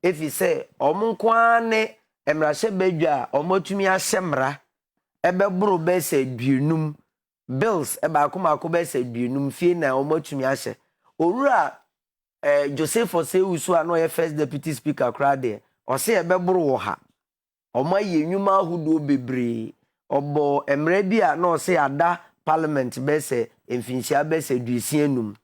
if you say omunkwane emrashe bedwa omotumi ahyemra ebebro be se duenum bills eba akomako be se duenum fie na omotumi ahye owura Joseph Osei usu ano ye first deputy speaker krade o se ebebro wo ha omaye nwuma ahudo bebre obo emre bia na o se ada parliament be se emfinhia be se duesienum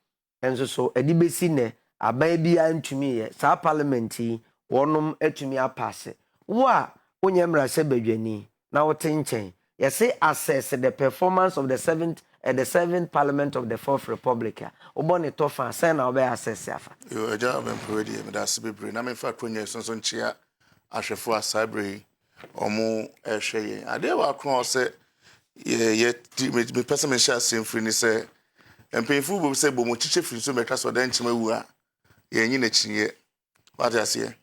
enso so edibesi ne aban bia ntumi ye sa parliament yi wonom atumi apase wo a onyemra se badwani na wote nchen you say assess the performance of the seventh parliament of the fourth republic obone tofa say na obe assess afa yo eja Bempah di me da se bebre na me fa kronye sonso nchia ahwefo asabre omo ehwe ade wa kron se ye me person me share same free ni se empemfu bo se bo mo chiche free so metwa so dan chima wu a ye nyi na chiye what I say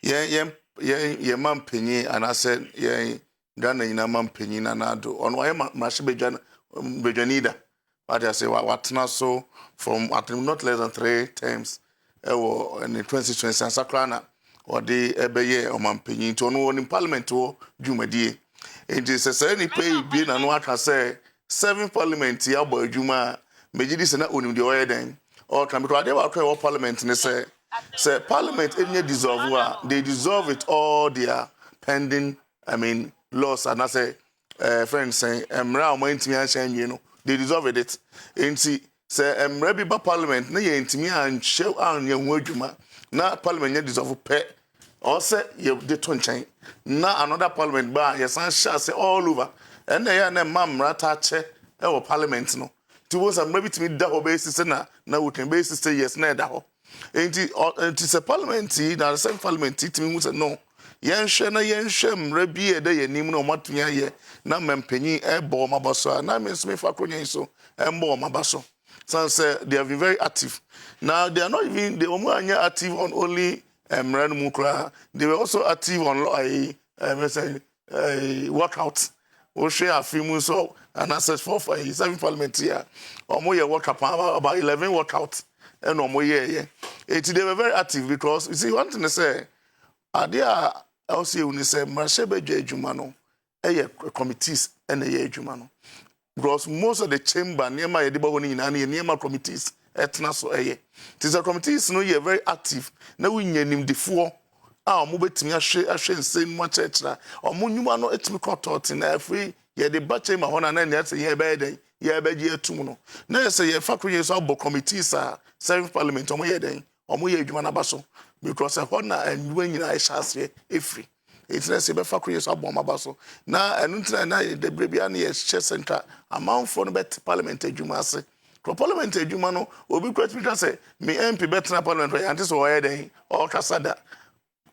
ye man penyi anase ye Ghana nyina man penyi na nado ono ye mahye bedwanida what I say what na so from at not less than 3 times in 2020 sakra na odi ebeye o man penyi to no in parliament wo dwumadie it is say ni pay bi na no aka say 7 parliament ya bo adwuma mejidi se na onim de oyeden or can be ade wa kwa parliament ni say parliament any dissolve they dissolve it all their pending laws and I say friends say emra o ntimi anhye no they dissolve it enti say emra bi ba parliament na ye ntimi anhye anye ho adwuma na parliament ye dissolve pe or say ye de to nchen na another parliament ba ye san sha say all over and na na mamra ta che e wo parliament no ti wo sa mra bi timi da ho be sise na wo kan be sise yes na da ho enti se parliament na the same parliament timi mu say no yenhwe na yenhwe mra bi e da yanim na omatunya ye na mempanyi e bo mabaso na me so me fa kronyen so e mbo mabaso so say they have been very active now they are not even they omo anya active on only mra no mukra they were also active on workout o share afimu so and access for 7 parliament here omo ye work about 11 workout and omo ye they were very active because you see one thing to say there also when say marshebe adwuma no committees and adwuma no because most of the chamber near ye deba woni nyina na near committees etna so these committees no ye very active na wunyanim defo a mo betimi ahwe nsen mo chechra omo nwuma no etimi kotot na afri ye de ba chamber ho na na say ye be den ye be gi atum no na say ye fakroye so abo committees a 7 parliament omo ye den omo ye adwuma na baso because na and when you are shasre efri it's na say be fakroye so abo mabaso na enuntina na de brebia na ye center amount for no bet parliament adwuma ase ko parliament adwuma no obi kwatwi say me MP betra parliament anti so ye den o kasada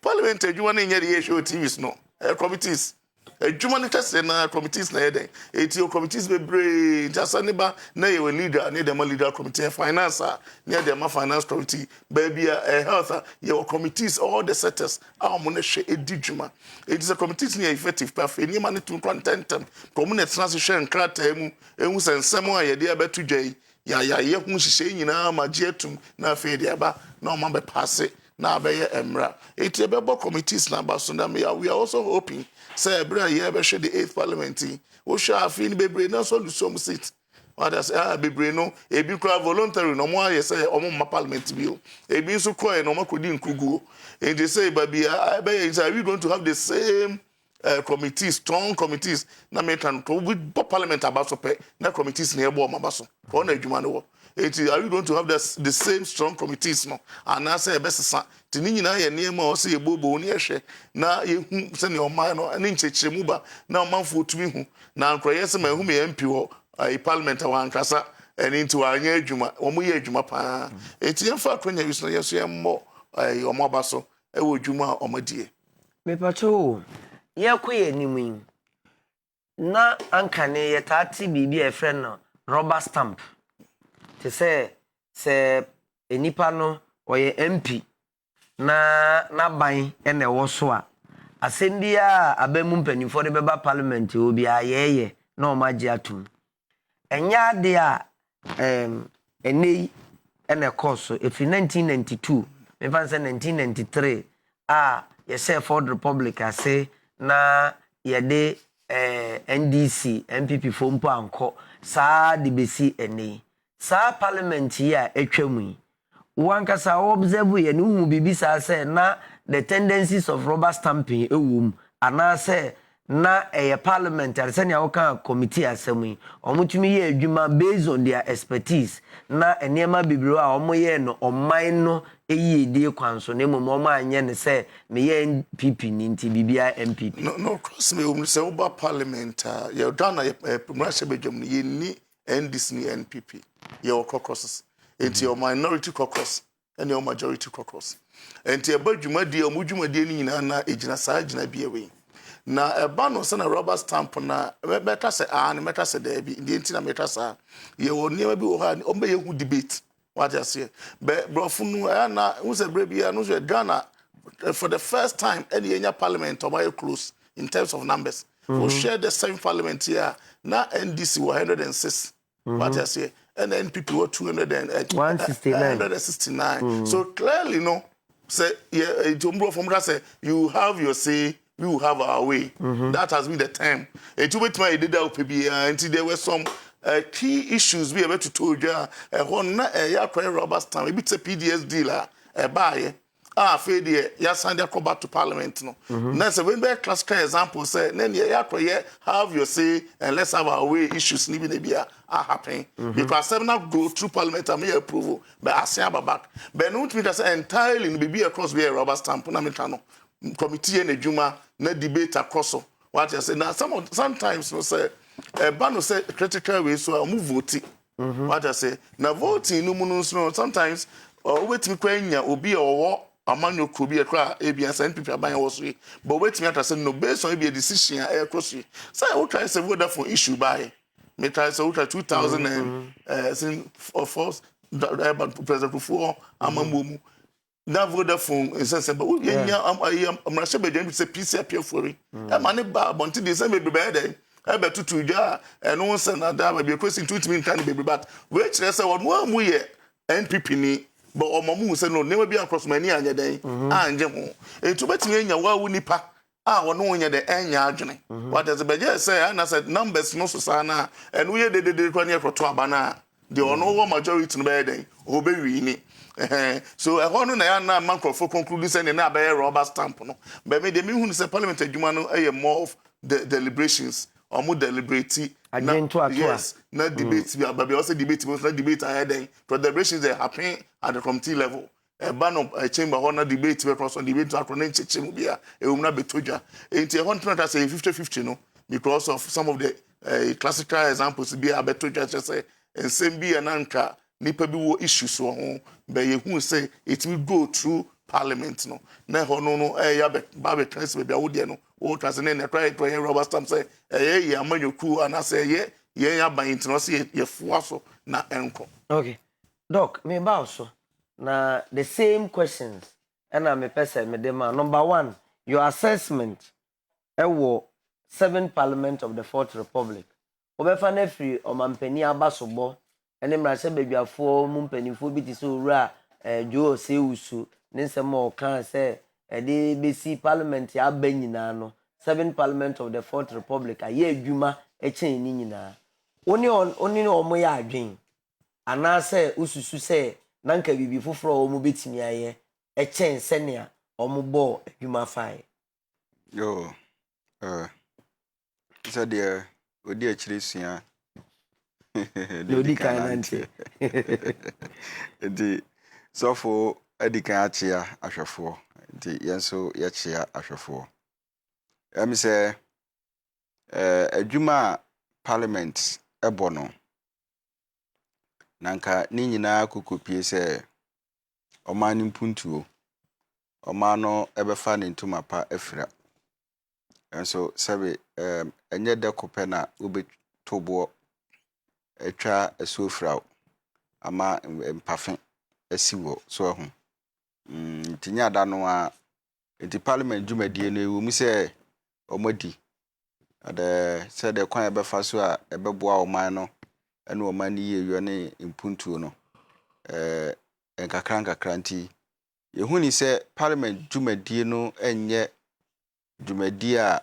parliament adwuma na nye de show TVs no committees adwuma na tese na committees na ye den etio committees be bre jasane ba na ye leader na dem leader committee finance na dem finance committee baby health your committees all the sectors am na hwe edidwuma it is a committees na effective perfect ni ma ne tun content community na hwe nkrata mu ehu sensem a ye de abetu dwai ya ye hu hye nyina ma je atum na afi de aba na o ma be passe na be emra it be bo committees na ba so na we are also hoping say bra ye be hwe the 8th parliament wo hwa afi ni bebre na so lusom seat what I say bebre no e bi kra voluntary no mo aye say omo ma parliament bi o e bi so kro e no makodi nkugu and they say baby are we going to have the same committees, strong committees na me can to with parliament about so pay na committees na ebo mabaso ko na adwuma no are we going to have the same strong committees no and I say besesa tini nyina ye niema o say ebobo ni ehwe na ye hu se ne o man no ne nchechemu ba na o manfo tumi hu na nkroye se ma hu me MP wo parliament wa nkasa eni nti wa anya adwuma o mo ye adwuma pa enti yemfa akonya wiso yeso ye mo o mo baso e wo adwuma o modie me pacho ye koye nimu na ankane ye tati bibi e friend no rubber stamp te se enipa no oye MP na ban ene wo so a asendia abamu mpanifo de beba parliament obi ayeye na o magye atum enya de a enei ene course efi 1992 me fan say 1993 say Fourth Republic ase na yede NDC MPP fompo anko saa de besi ene saa parliament yi a etwamu yi wankasa observe ye no hu bibi saa say na the tendencies of rubber stamping ewum ana say na parliament say na woka committee asem yi omutumi ye adwuma based on their expertise na enema bibiro a omoye no oman no eyidie kwanso na mom omo anye ne say me ye MPP ni nti bibia MPP no cross me say oba parliament ye dana mrashe bedwam ye ni NDC ni NPP ye caucus enti your minority caucus and your majority caucus enti abadwumadi omudwumadi ni nyina na ejina saa jina biewe na eba no se na rubber stamp na meta se na meta se da bi ndi enti na meta sa ye woni ma bi wo ha ombe ye hu debate what you say be brofu no na hu se bre bia no so Ghana for the first time any enya parliament or close in terms of numbers we share the same parliament here na NDC 106 what you say and NPP were 169 so clearly no say yeah from that say you have your say we will have our way that has been the term it wait my did that until there were some key issues we able to told you one ya rubber stamp maybe it's a PDS dealer buy fair ya send ya back to parliament no now so when be classical example say then ya have your say and let's have our way issues ni be are happening because some now go through parliament and may approval but asia back but no me say entirely be across be rubber stamp na me no committee and adwuma na debate across what you say now sometimes no say ban no say critical way so move vote what I say na voting no mu sometimes wait me kwanya obi owo amanyo krobi ekra ebia NPP aban wo so but wait me ata say no based on be a decision e cross say we try say vote for issue by me try say we try 2000 and of course president Kufuor amamomu na Vodafone is but we amrashe bedem say Kusi-Appiah Hweree e ma ne ba bonti de say be dey e be tutu ja e no say na da be question to me kan be but we kire say won mu ye NPP ni but omomu say no never be across many anya den anje ho etu betimi anya wa wu nipa wono wonya de enya adwene what does be just say and I said numbers no so sana and we de kwa ne kroto abana the ono majority no be den obewi ni so hono na ya na mancrofo conclude say na be rubber stamp no but me de me hu say parliament adwuma no more of the deliberations or more deliberate yes na debate but we also debate most na debate ahead for deliberations they happen at the committee level ban of chamber honor debate we cross on debate acronym chechemu bia na betoja enti honor say 50-50 no because of some of the classical examples bia betoja say ensem bia na nka nipa bi wo issues wo ho but you who say it will go through parliament no na hono no ya ba transfer bia wo de no wo transfer na try rubber stamp say ye amanyoku ana say ye ya ban intino say ye foaso na enko. Okay doc me ba so na the same questions and I'm a person me dem number 1 your assessment wo 7th parliament of the 4th republic obefa na free omampani abasobo ene mrase beduafo mu mpanifo bi ti so wura jo Osei usu ne nsem o kan say de besi parliament ya ba nyina no 7th parliament of the 4th republic aye adwuma echen ni nyina oni omo ya adwen ana say ususu say nanka bibi foforo omo betimi aye echen senia omo bo adwuma fai yo so there odi akire sua Lodi kanante. Di sofo edikan achia ahwefo. Di yenso ye chia ahwefo. Emi se adwuma parliament ebono. Nanka ni nyina kokopie se omani mpuntuo. Omano ebefa ne ntuma pa afira. Enso sebe enye de kopena ube tobo etwa esofrao ama mpafen asiwo so ho tinya da no a enti parliament dwumadie no ewo mu se omadi ade se de kwan ebefa so a ebeboa oman no ene oman ni yeyo ne impuntuo no nkakra nti yehu ni sɛ parliament dwumadie no enye dwumadie a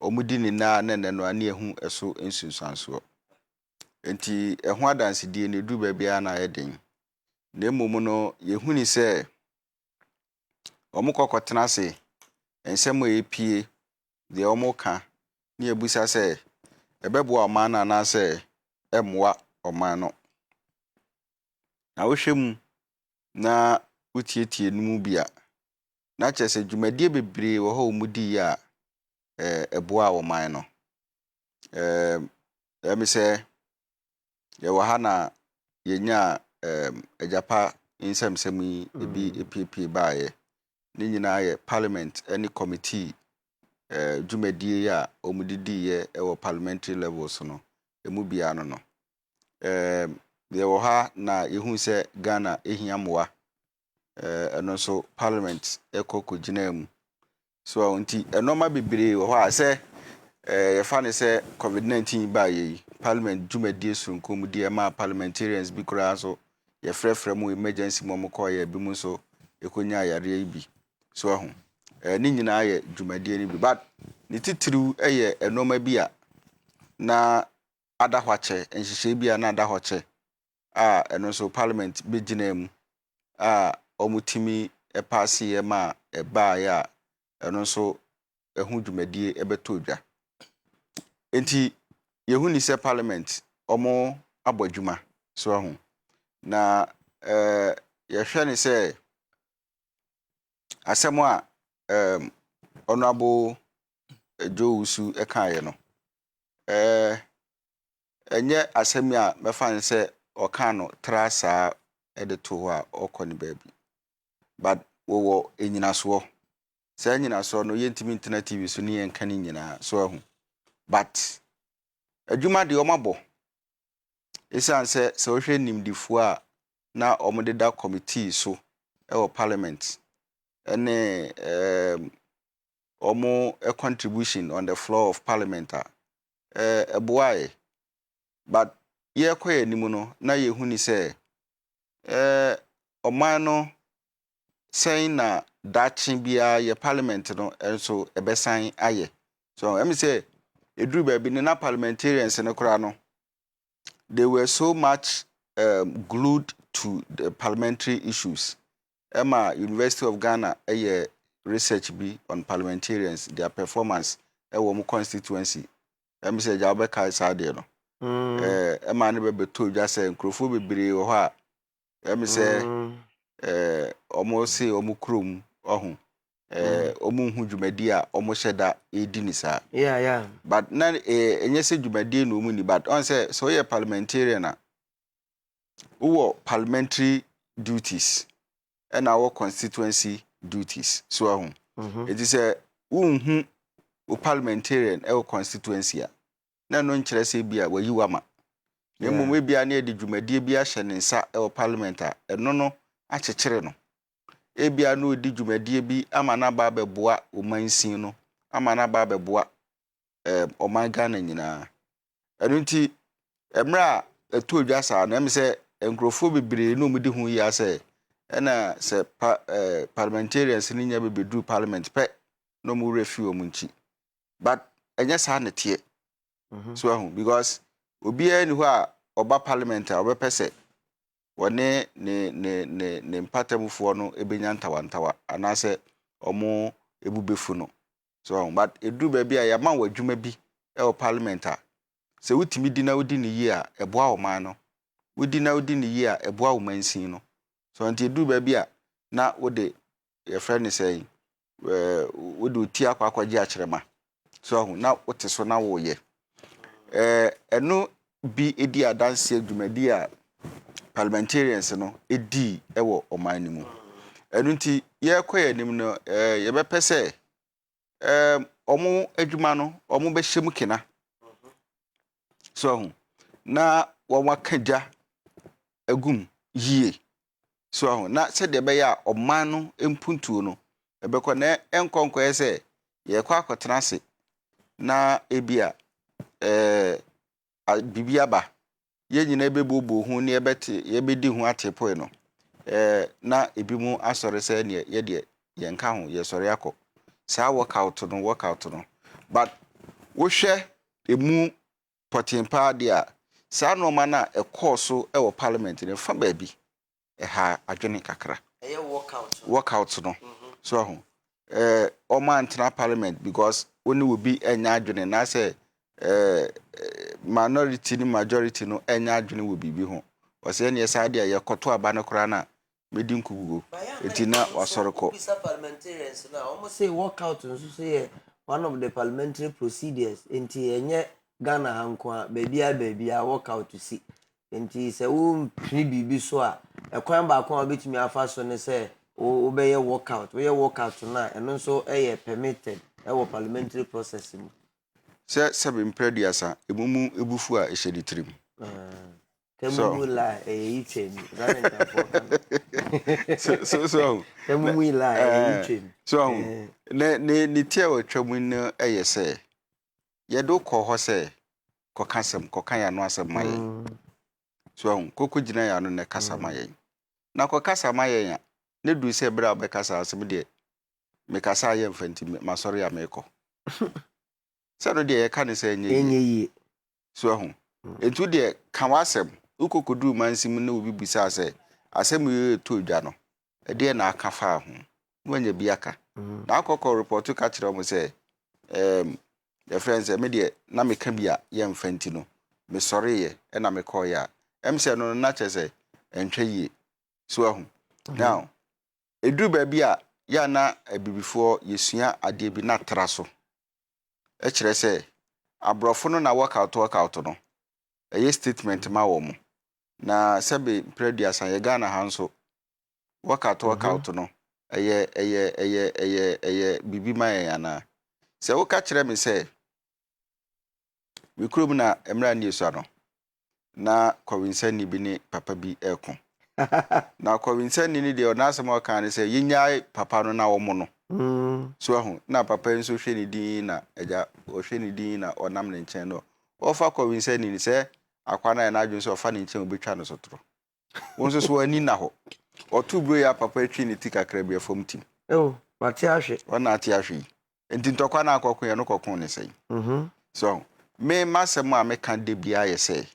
omudi ni na no ani ehu eso nsunsanso enti eho adansedie ne du ba bia na ayeden na mmom no yehu ni sɛ omukokotena ase ensɛm a epie de omuka ne ebusa sɛ ebeboa oman na na sɛ emmoa oman no na wohwem na utietie numu bia na kyese dwumadie bebree wo ho omudi ya eboa oman no emi sɛ ye wo ha na yenya ejapa nsɛmsɛm yi ebi epie baaye ne nyinaa yɛ parliament any committee dwumadie ya omudidi ye ewo parliamentary levels no emu bia no ye wo ha na yehu sɛ Ghana ehia moa eno so parliament ekokogina mu so nti enoma bebree wo ha sɛ ye fa ne sɛ covid-19 ba ye parliament dwumadie sunko mu die ma parliamentarians bi kura so ye frɛfrɛ mu emergency mo ko ye bi mu so ekonya yare bi so ho ni nyinaa ye dwumadie ni bi but ni titiriw ye enoma bi a na ada hwache nhyehyɛ bi a na ada hwache a eno so parliament begina mu a omutimi epase ye ma eba ya eno so ehu dwumadie ebeto dwa enti yehu ni sɛ parliament omo abodwuma so ho na ye hwɛ ne sɛ asɛm a honorable Joe Usu ekaye no enye asɛm a mefa ne sɛ oka no trasa de to ho a okɔ ne baabi but wo enyinaso sɛ enyinaso no yentimi internet TV so ne yenka ne nyina so ho but adwuma de omabo esan sɛ wo hwɛ nimdifo a na omodeda committee so ewo parliament ene omo a contribution on the floor of parliament eboae but ye koye nimu no na yehu ni sɛ oman no sɛn na dachi bia ye parliament no enso ebesan aye so emi sɛ eduru ba bi na parliamentarians ne kora no they were so much glued to the parliamentary issues Emma University of Ghana research bi on parliamentarians their performance ewo mu constituency emi sɛ jabe kai sade no Emma ne be to dwa sɛ nkrofo bebree wo ha emi sɛ omo se omo krom ohun omo hu dwumadi a omo hyeda edi ni sa yeah but na enye se dwumadi no mu ni but on say so ye parliamentarian a wo parliamentary duties and our constituency duties so ahun it is a unhu o parliamentarian e constituency a na no nkyerɛ sɛ bia wayi wama na mmom bia na de dwumadie bi ahyɛ ne nsa e parliament a ɛno no akyekyere no bia no di dwumadie bi ama na ba bɛboa o mansin no ama na ba bɛboa o man Ghana nyinaa ɛno nti emra eto dwa saa na em sɛ nkrofo bebree no mu di hu yi asɛ ena se parliamentarians ni nya bebedu parliament pe no mu refi o munchi but enya sa na tie so ahu because obi ani ho a oba parliament a obepese wone ne mpatamfo no ebenya ntawantawa anase omo ebubefu no so ahu but edu ba bi a ya ma wadwuma bi e o parliament a se wutimi di na wudi ne yi a eboa o man no wudi na wudi ne yi a eboa o mansin no so anti du ba bia na wode your friend say wode uti akwaje akyerema so ahu na wote so na wo ye eno bi edi adanse adwumadi a parliamentarians no edi ewo oman ni mu eno nti ye koye nim no ye bepese omo adwuma no omo be hyem kena so ahu na wo wakaja agum yie so ahu na se de be ya oman no empuntuo no ebekọ na enkonko ese ye kwa akotena se na ebia bibia ba ye nyina bebobo hu ne ebeti ye bedi hu atepo no na ebi mu asɔre sɛ ne ye de yɛnka ho yɛsɔre akɔ saa workout no but wo hwɛ emu potempa de a saa normal na ɛkɔ so ɛwɔ parliament ne fa baabi ɛha adwene kakra ɛyɛ workout no so ho ɔma antena parliament because oni will be enya adwene na sɛ minority ni majority no enya adwene will be ho ɔsɛ ne yɛsa de yɛkɔto aba no kora na medi nkugugo eti na wasɔre kɔ parliamentarians na almost say workout nso say one of the parliamentary procedures enti enye Ghana hankwa baby a workout to see enti sɛ wo mpini bibi so a ɛkwan ba akwa obetumi afa so ne sɛ wo be workout na ɛno nso ɛyɛ permitted ɛwɔ parliamentary process mu sɛ sɛbe mprɛdiasa emumu ebufu a ɛhyɛ ditrim Temumu la itwem ranenta so temumu la itwem so ne tie o twam no ɛyɛ sɛ yedo kɔ hɔ sɛ kɔka ya no asɛm mayɛ so koko gyina ya no ne kasa mayɛ na kɔkasa mayɛ ya ne du sɛ bra bɛkasa asɛm de me kasa yɛ mfanti masɔre ya mekɔ sɛ no de yɛ ka ne sɛ nyɛ yi so etu de ka wasɛm ukokodu mansim na obi bisa sɛ asɛm yɛ to dwa no ɛde na aka fa ho wanya bi aka na akɔkɔ report ka kyerɛ mo sɛ the friends me de na meka bi a yɛ mfanti no me sɔre yɛ na me kɔ yɛ em sɛ no na kyɛ sɛ ɛntwɛ yie so now edu ba bi a ya na abibifoɔ yesua ade bi na tra so ɛkyerɛ sɛ abrɔfo no na workout no ɛyɛ statement ma wɔ mo na sɛbe prediasa yɛ Ghana ha nso workout no ɛyɛ bibi ma yɛ ana sɛ wo ka kyerɛ me sɛ me kurom na emra ni eso no na kɔwinsani bi ne papa bi ɛko na kɔwinsani ni de onasɛm ɔka ne sɛ yinyae papa no na wo mo no so na papa nso hwɛ ne din na agya ɔhwɛ ne din na ɔnam ne nkyɛn no ɔfa kɔwinsani ni sɛ akwana na adwun sɛ ɔfa ne nkyɛn obetwa no sotoro wo nso so ani na hɔ ɔto bro ya papa atwi ne ti kakra bi afom tim mate ahwe ɔna ate ahwe enti ntɔkwa na akɔko yɛ no kɔko ne sɛ so me masɛm a meka de bia yɛ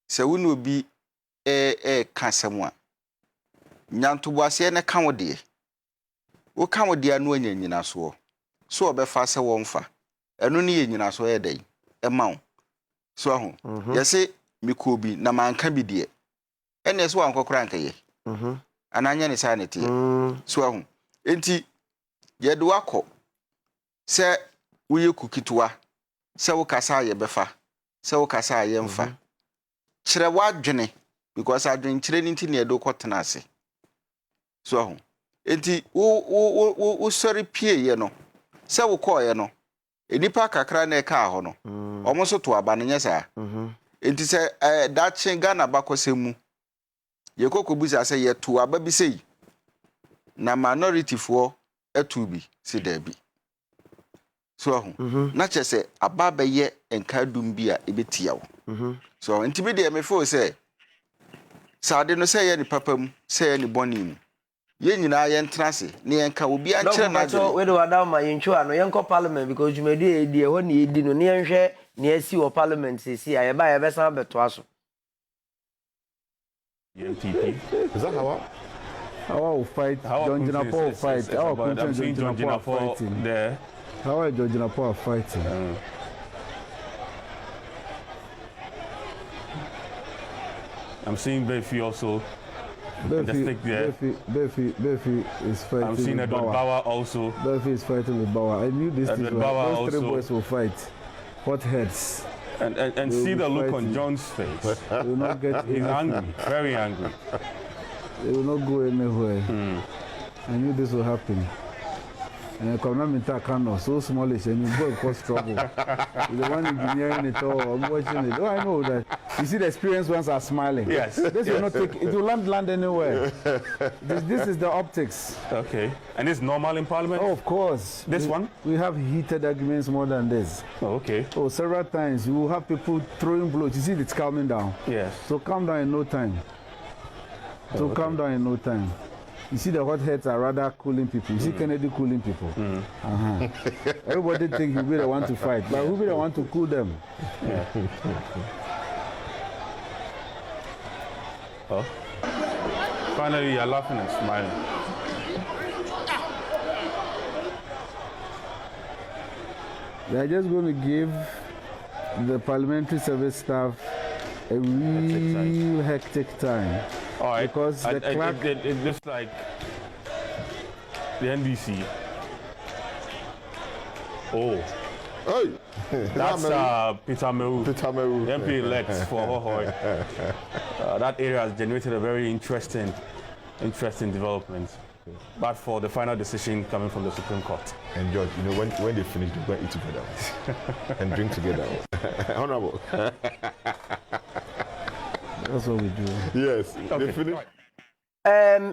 sɛ wo no bi ka sɛm a nyantoboaseɛ ne ka wo de wo ka wo de no anya nyina so so ɔbɛfa sɛ wɔmfa ɛno ne yɛ nyina so yɛ dɛn ɛma wo so yɛse mekɔ bi na manka bi de ɛne so wankɔkora nka yɛ ananya ne saa ne te so enti yɛde wakɔ sɛ woyɛ kukitoa sɛ wo kasa yɛ bɛfa sɛ wo kasa yɛ mfa kyerɛ wadwene because adwen kyerɛ ne nti ne yɛde kɔtena ase so enti wo sɔre pie yɛ no sɛ wo kɔɔ yɛ no enipa kakra na ɛka hɔ no ɔmo so to aba no nyɛ saa enti sɛ daakye Ghana bakɔsɛ mu yɛkɔkɔ busa sɛ yɛto aba bi sei na minority foɔ atu bi si daabi so na kyɛ sɛ aba bɛyɛ nkadum bi a ebetia wo so enti bi de me feel sɛ saade no sɛ yɛ ni papa mu sɛ yɛ ni bɔne mu yɛ nyinaa yɛ ntrase ne yɛn ka obi a kyerɛ na adwene we do wada ma yɛntwo ano yɛnkɔ parliament because jumadu edi ɛhɔ ne yɛdi no ne yɛnhwɛ ne yɛsi wɔ parliament sisi a yɛba yɛbɛsan bɛtoa so MPP. Is that how will fight? John Jinapo will fight. I'm seeing John Jinapo there. How are John Jinapo fighting? I'm seeing Bempah also. Bempah is fighting. I'm seeing Edward Bauer also. Bempah is fighting with Bauer. I knew those three boys will fight. Hot heads. And see the look on John's face. He will not get He's angry, very angry. They will not go anywhere. I knew this will happen. And Konamita Kano, so smallish, and you go cause trouble. The one engineering it all, I'm watching it. Oh, I know that. You see, the experienced ones are smiling. Yes. This will not take, it will land anywhere. This is the optics. Okay. And it's normal in Parliament? Oh, of course. This one? We have heated arguments more than this. Oh, okay. Oh, several times. You will have people throwing blows. You see, it's calming down. Yes. So calm down in no time. So calm down in no time. You see the hotheads are rather cooling people. You see Kennedy cooling people. Everybody think he'll be the one to fight, but who'll be the one to cool them? Oh. Finally, you're laughing and smiling. They're just going to give the parliamentary service staff a real hectic time. All right. Because the clerk... It looks like the NDC. Oh. Hey. That's Peter Meru. Peter Meru. The MP elect for Hohoi. That area has generated a very interesting development. But for the final decision coming from the Supreme Court. And George, you know, when they finish, they're going to eat together and drink together. Honorable. That's what we do. Yes. Okay. They finish.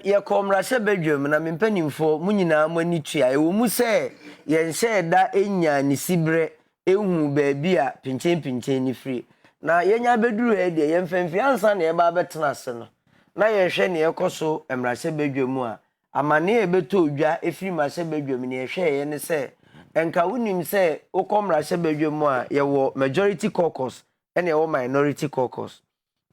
Ye komra se bedwam na mempanimfo munyina mani tua e wo mu se ye nse da enya ni sibre ehu baabi a pinchen ni free na yenya beduru e de ye mfamfi ansa na ye ba betena ase no na ye hwe ne ye koso emra se bedwam a amane e beto odwa efiri ma se bedwam ne ye hwe ye ne se enka wonim se ukomra se bedwam a ye wo majority caucus ene ye wo minority caucus.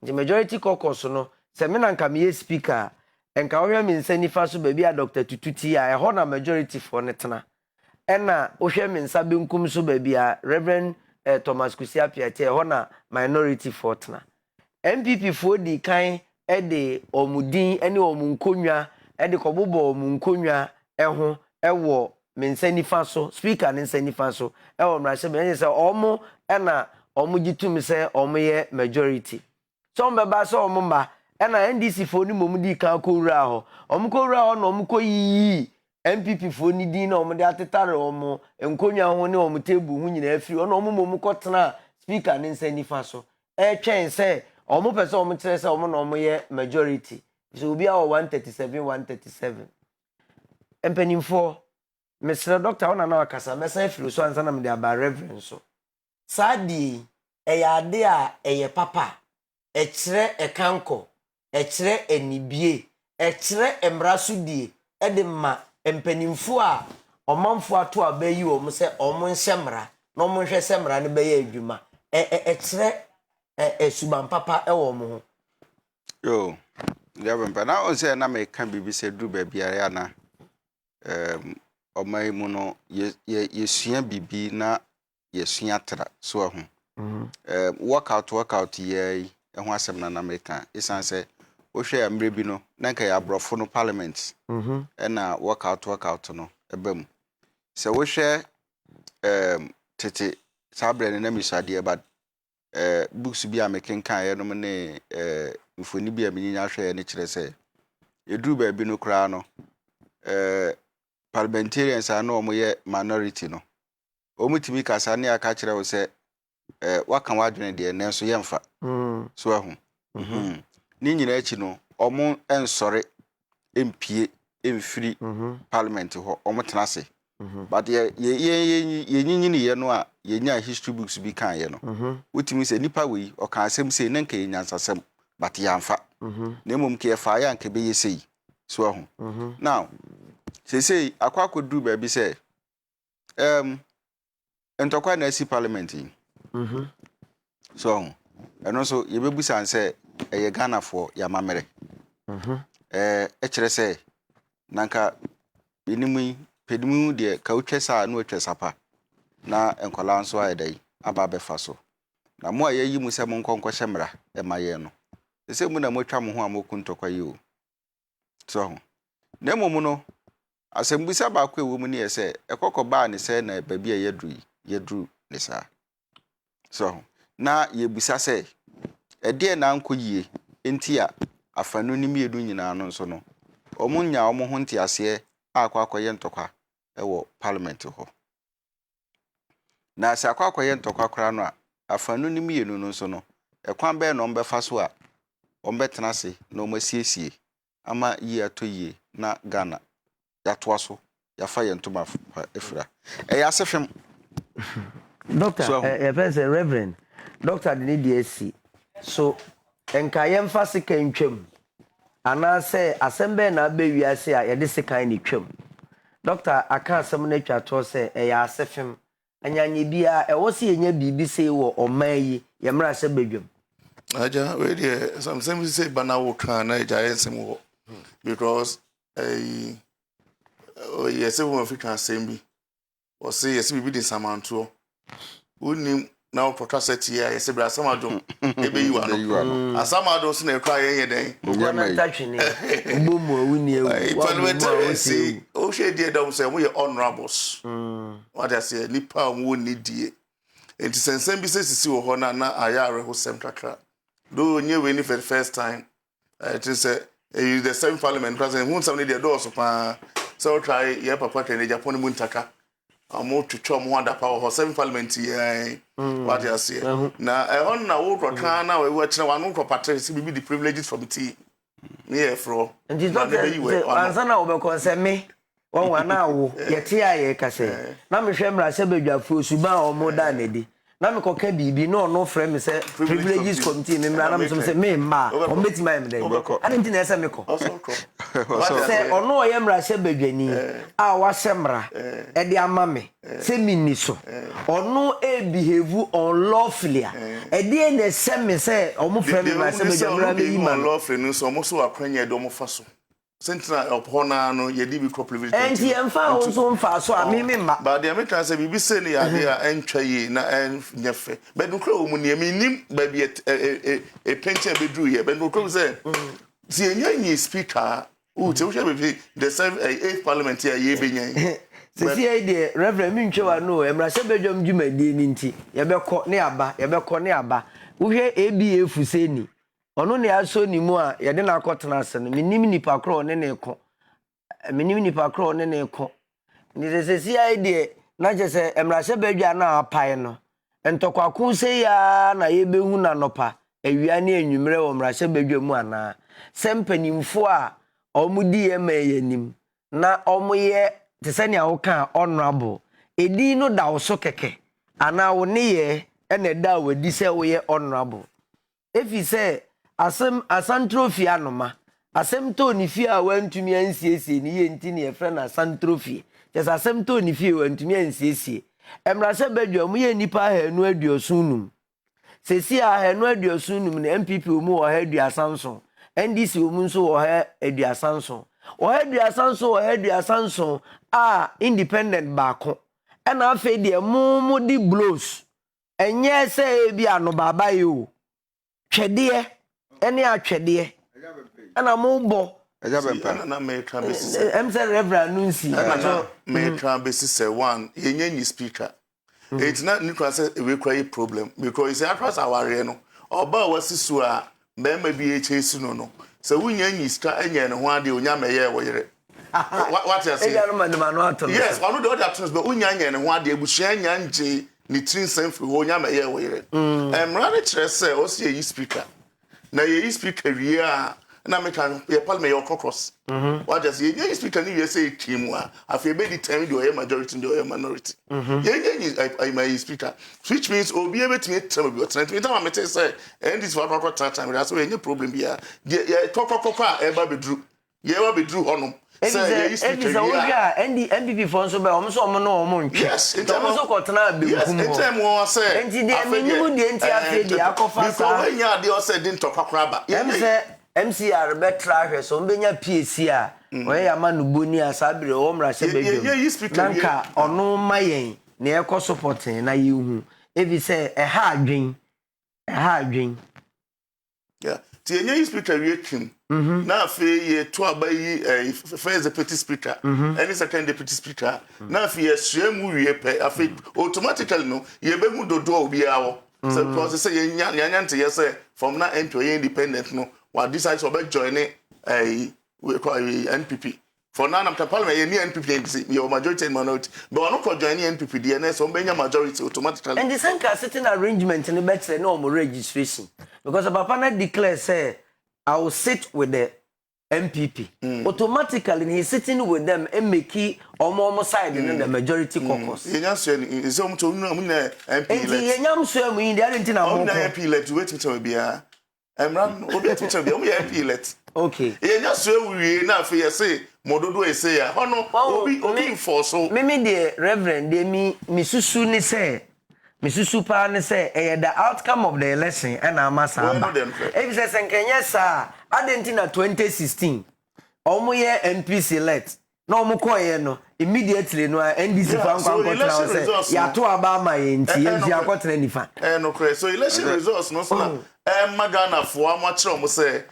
The majority caucus no se me nanka me speaker enka wohwe me nsa nifa so baby a Dr. Tututi a ho na majority for netena ena wohwe me nsa benkum so baby a Reverend Thomas Kusi-Appiah te ho na minority for tena MPP for di kan e de omudin ene omunkonwa e de kobobo omunkonwa ho e wo me nsa nifa so speaker ne nsa nifa so e wo mra se me se omo ena omo gitum se omo ye majority so mbeba so omo mba ena NDC fo ni mom di kan ko wura ho omo ko wura ho no omo ko yi MPP fo ni din na omo de atetare omo enkonwa ho ne omo table hu nyina afiri ono omo mom ko tena speaker ne nsa nifa so e twen se omo pese omo kire se omo na omo ye majority so obi a 137 empanimfo Mr. Doctor ona na wakasa mesa afiri so ansa na me de aba reverend so sadi ade a eye papa ekire ekanko ekire enibie ekire emrasudie edema empanimfo a omanfo ato abayi wo se omo nhyemra na omo hwe semra ne beye adwuma ekire suban papa ewo mo ho yo ya Bempah na on say na me kan bibi se dru ba biare ana omai mu no yesua bibi na yesua tra so ho workout ye ho asem na America isan say wo hwe amre bi no na nka ya brofo no parliament na workout no ebam se wo hwe tete sabre na misade ba books bi American kan ye no ne mfoni bi aminya hwe ne kire se eduru ba bi no kra no parliamentarians are no omoye minority no omutimi kasa ne aka kire wo se waka wadwene de ne so yemfa so ahu ni nyina achi no omo ensore empie emfiri parliament ho omo tenase but ye nyinyini ye no a ye nya history books bi kan ye no wotimi se nipa we o kan asem se ne nka ye nyansasem but yamfa na mum ke fa ya nka be ye sei so ahu now say akwakodu ba bi se entokwa na si parliament yi so eno so ye bebusan se eye Ghana for ya mamere e kire se nanka binimu pedimu de ka utwesa na utwesa pa na enkola nso ayedai aba befa so na mo ayeyi mu se mo nkonko hyemra e maye no se mu na mo twa mo ho amoku ntokwa yi o so na momu no asembisa ba kwa ewo mu ne se ekokọ ba ne se na babi a yedru ne sa so na yebusa se ede na anko yie enti a afanu ni miedu nyina no nso no omunya omo ho ntiase akwakoye ntokwa ewo parliament ho na se akwakoye ntokwa kra no a afanu ni mienu no nso no ekwan be no mbefa so a ombetena se na omasiesie ama yi atoyie na Ghana ya toaso ya fa yentoma efra ya sefem doctor reverend doctor de DSC so enka yemfa sika ntwam ana say assemble na be wiase a ye de sekan ni twam doctor aka asem na twa to say e ya asefem anyanye bia e wo se yenya bibi sei wo oman yi ye mra se badwam aja we dey some say bana wo kan na ja yensem wo because yes we African assembly or say yes bibi dey samanto unim now protest here yes bra samado ebe yi wa no asamado so na ekra yen den ugwana tachini gbomo awuni ewu parliamentary say o she dey down say we honorables what I say nipa wo ni die enti sensem bi say sisi wo ho na ayare ho sem kakra do nye we ni for the first time it is the same parliament president who some dey do so pa so try ye papa tene Japan muntaka amo twetwa mo handa pa ho same parliament ye what I say na on na wo kan na we kire wa no propatry si bi the privileges from tea me fro and is not answer na we concern me won wa na wo ye tie aye ka say na me hwe mra se badwafo suba o mo da na di na me koka bibi no no frame me say privileges committee me mra na me say me ma o meti mai me dey ani nti na say me ko say ono o ye mra se badwani a wa se mra e de ama me say me ni so ono e behave unlawfully e de na se me say o mo frame me se badwamra me yi ma unlawfully no so mo so akwanya do mo fa so Central upon no ye di be privilege. And he and fa so fa so a me ma. But the American say bibi say na ya entwa yi na enyefe. But no kro mu ne me nim ba bi e pension be dru ye. But no kro say si enye speaker o te wo be the 8th parliament here ye be nyan. Sisi ai de reverend mi ntwa no emra se bedwam dwumadi ni nti ye be ko ne aba wo hwe ABF seni ono ne aso ni mu a ye de na akotena ase no minim nipa kro ne ne ko ni sisi ai de na je se emra se bedwa na apai no entokwaku se ya na ye behu na nopa awia ne anwumre wo mra se bedwa mu ana sempanimfo a omudi ye ma yenim na omoye te sani a wo kan honorable edi no da wo so keke ana wo ne ye ene da wadi se wo ye honorable efi se asantrophy anoma asem to ni fie a wantumi ansiesie ni ye nti ne ye frɛ na asantrophy just asem to ni fie wantumi ansiesie emra se badwa mu ye nipa hanu aduosunum sesi a hanu aduosunum ne MPP mu wo ha aduasanso NDC mu nso wo ha aduasanso Asanso independent baako ena afi de mu di blows enye se bi ano baba yo twede ene atwede ena mu bo Bempah na me try be say reverend nunsi na me try be say one yenye ni speaker it's not need say we cry problem because it's across our no oba wasisu a be ma bi echesi no so wunya nyistra enye ne ho ade onya meye wo yere what you say yes one of the other things but wunya nye ne ho ade ebushia nya nje ni trin senfri wo onya meye wo yere emra ne kire say o se yi speaker na ye speaker wie a na me kan ye parliament your caucus what you say ye speaker ni ye say team a afi be determine the majority the minority ye my speaker which means obi e betime tell me time me say and this for time that's why any problem bia ye kokokoko a e ba bedru ye wa bedru honom say ye speaker and MPP for so be o so mo no o mo ntwe yes in terms of kotena be in time won say and the minimum the enti afi the akofa because when you dey say din tokakra ba MCR betra hwe so mbenya PAC a we ya manuboni asabire o mra se bedwam nanka ono mayen na e ko supporting na yehu evi say e ha adwen yeah ti enye speaker we twim na afi ye to abayi first deputy speaker any second deputy speaker na afi ye suemu wie pe afi automatically no ye behu dodo obi awo so because say ye nyante ye say from na MP ye independent no what decide to join we call NPP for now I'm parliament ye NPP your majority and minority but one not join NPP the so benya majority automatically and the same sitting arrangement in the better no more registration because papa na declare say I will sit with the MPP automatically he's sitting with them and make almost side in the majority caucus is to MP and the nyam so mu in the aren't na MP elect wait to be a Emran, MP elect. Okay. Ye nya so we na afi ye say mododo e say ya. Hono obi for so. Me the reverend de mi susu ni say me susu pa ne say the outcome of the election and amasa aba. If say senkenya sa adentina 2016 omo ye MP select na omo koye no immediately no NDC fan kwantena say ya to aba ma ye nti ye ntia kwotena nifa. No kre so election results no so na magana fo amachire omo say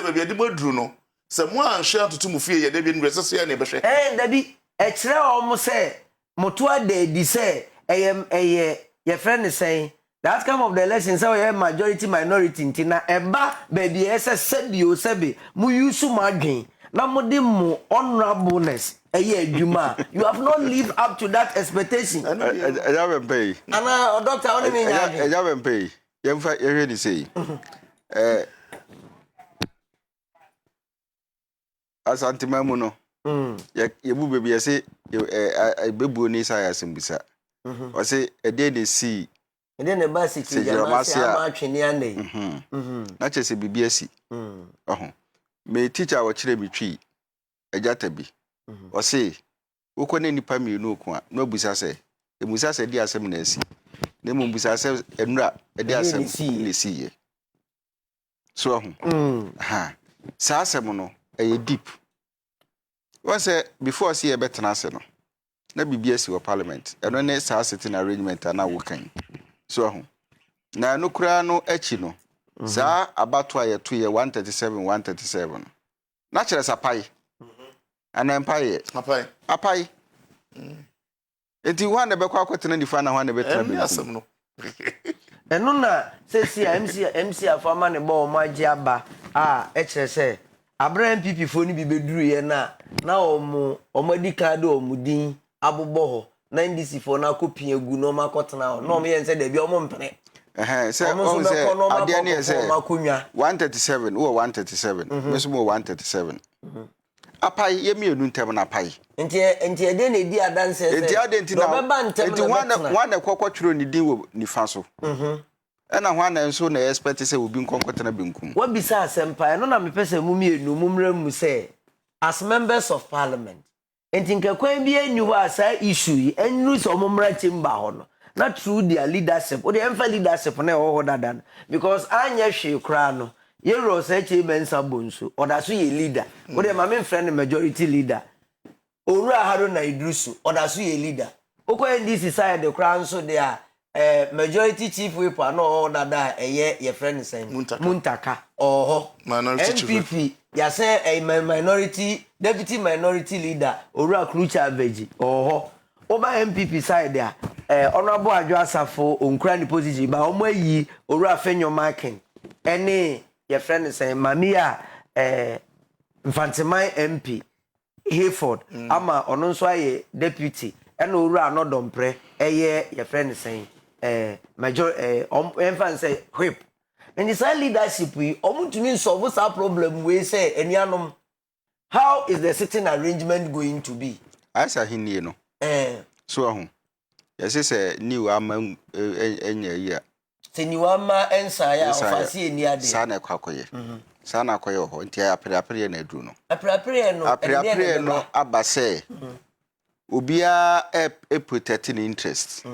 baby ade boduru no say mo anhwe atoto mu fie ye de bi nbre say na ebehwe. Dabi e kire omo say moto ade di say your friend is saying the outcome of the election say we majority minority ntina eba baby ese sebi mu use madwen na mo de mo honorableness adwuma you have not lived up to that expectation. Eja Bempah ana doctor only me nya Eja Bempah yemfa yehwe ni say asantimamu no ye bu baby say bebu ni say asembusa o say ede de si ede ne ba si ki jama si ama atwene ande na chese bibi asi me teacher wo kire mi twi ejata bi o say wokone nipa mi no ku a no busa say emusa say di asem na asi na mo busa say enura ede asem ni si ye so sa asem no e deep one say before see e betena ase no na bibia si wo parliament eno ne sa sitting arrangement na wo kan so na no kura no achi no sa abato ayeto ye 137 na kire sapai ana empaye apai enti wa na bekwa akotena nifa na wa na betena bi asem no eno na sesi MC afama ne bo ma agi aba e kire se abra MPP fo ni bi beduru ye na omadi card omudin abobọ ho na NDC fo na kopia gu no makotena ho no me yen se da bi omo mpene se o se ade ne se 137 wo 137 meso mo 137 apai ye mienu ntem na apai enti ade na di adanse se enti ade enti na wan kwakotwero ni din wo nifa so ena hwana nso na expect se obi nkonkotena benkum wa bisa asempa no na me pese mu mienu mumra mu se as members of parliament enti nkakwan bi enyu ho asa issue enru so mumra chimba ho no na through their leadership or the emfa leadership na ho dadan because anya hwe kra no ye ro sa che bensa bonso oda so ye leader o de ma me friend majority leader Owura Haruna Idrisu oda so ye leader okwa NDC side the kra nso they are majority chief whip no dada ye friend say Muntaka MPP ya say a minority deputy minority leader Owura Klucha Aveji oba MPP side there honorable Adwo Asafo onkura ni position ba omo yi Owura Fenyo Markin ene ye friend say mamia Mfanteman MP Hayford ama ono nso aye deputy ene Owura Anodompre ye friend say major enfan say whip and this leadership we omutumi solve that problem we say enianom how is the sitting arrangement going to be asa hinnie no so ahu yes say new ama enya yi a se new ama ensa ya ofasi eni ade sana kwakoye sana akoye ho nti apre na adu no apre no abase obia protecting interest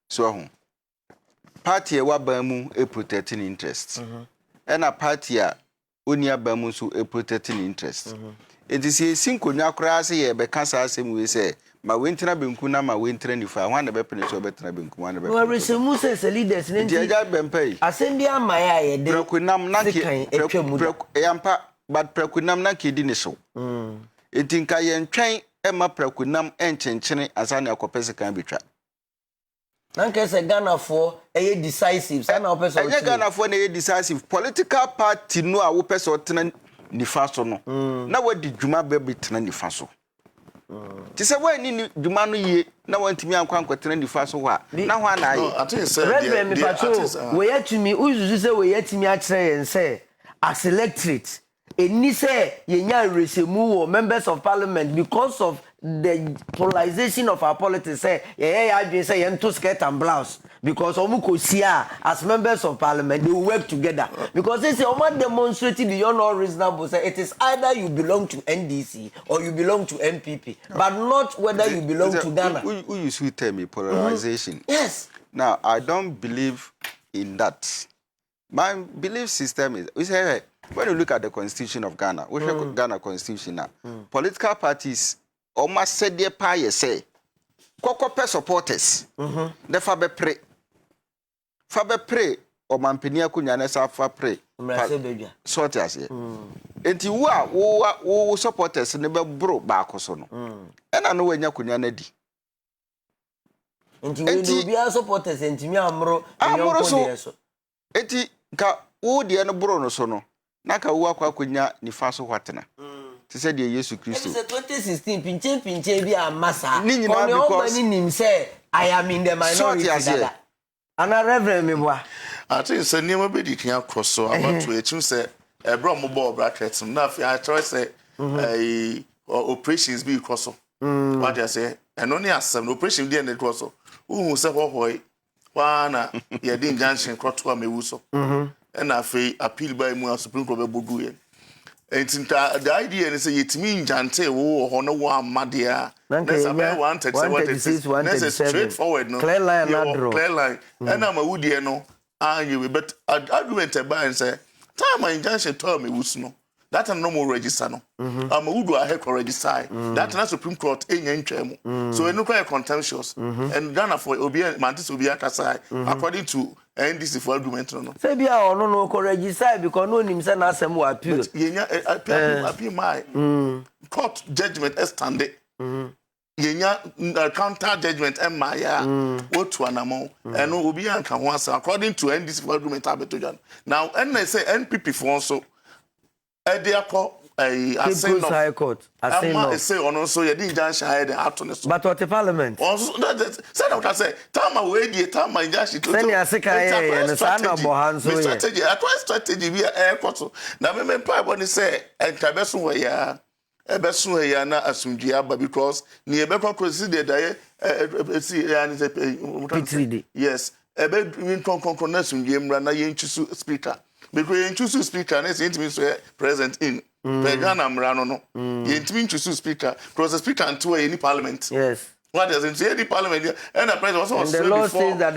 so ahu party wa bamu protecting interest and a party a oni abamu so protecting interest it is a sinkonya kra se ye be kasa asem we say ma wentra benku na ma wentra nifa hwan na be pene so betra benku hwan na be we resemu se leaders ne nti Eja Bempah asendi amaya ye de prekunam na ke yampa but prekunam na ke di ne so etinka ye ntwen e ma prekunam enchenchene asane akopese kan betwa nanke se Ghana for a decisive sana opese o Ghana for na decisive political party no a wo pese o tena nifa so no na wadi dwuma be betena nifa so ti se wa ni dwuma no ye na wantimi ankwa tena nifa so wa na ho na aye I think say red me patrol we yatumi uzuzu se we yatimi a kire yen se as electorate eni se yenya resemu wo members of parliament because of the polarization of our politics say yeah adwe say yen to skirt and blouse because as members of parliament they will work together because they say demonstrating beyond all reasonable say it is either you belong to NDC or you belong to MPP but not whether you belong to Ghana. Who you should tell me polarization? Yes. Now I don't believe in that. My belief system is we say when you look at the constitution of Ghana, which is Ghana constitution now, political parties almost said their pie say Kokope supporters. The Fabe pray or Mampinia Kunyana Safa pray. Sort as ye. Enti wo supporters never broke back or so. And I know when Yakunyana di. Enti we supporters enti mi amro so. Enti ka wo de no bro no so no. Naka wo akwa kunya ni faso hwatena. Ti said Jesus Christ. It's 2016 pinche bi amasa. Because nim say I am in the minority. And a reverend me boy. I think say name be di kan cross so about to echu say e bro mo ball brackets na I try say operations be cross so. What I say and only asem operation dey na cross so. Who say hohoi wa na ye di junction cross to me so. And I feel appeal by mu Supreme Court be bodu ye. The idea is yetimi njante wo ho no wa madea. That's about 136. That's straightforward no. Clear line draw. Clear line. And I'm a woody no. You but argument about and say time injunction told me who's no. That no more register no. I'm a wood I have register. That na Supreme Court enya so no quite contemptuous. And Ghana for obi mantis obi akasai according to NDC for argument no. Say bia ono no ko register because no nim say na asem wo appeal. Yenya appeal my court judgment stand yenya counter judgment ya what to anamo and obi anka ho asa according to NDC for argument abetojan. Now and say NPP for also Ediako I say no. High Court. I say on so you didn't just share the afternoon. But what the Parliament? Also, say what I say. Time away, the time I just to. Send your secretary and strategy. I try strategy via air court. Now, me pipe when they say and Kabesu where Ebesu here na asumdua because ni ebekọ consider that see and yes ebe win kon na asumdua mra na ye nchusu speaker because ye nchusu speaker na say intimi so present in Ghana mra no ye intimi nchusu speaker because the speaker unto any parliament. Yes. What does it say? The parliament and the president also. And the law says that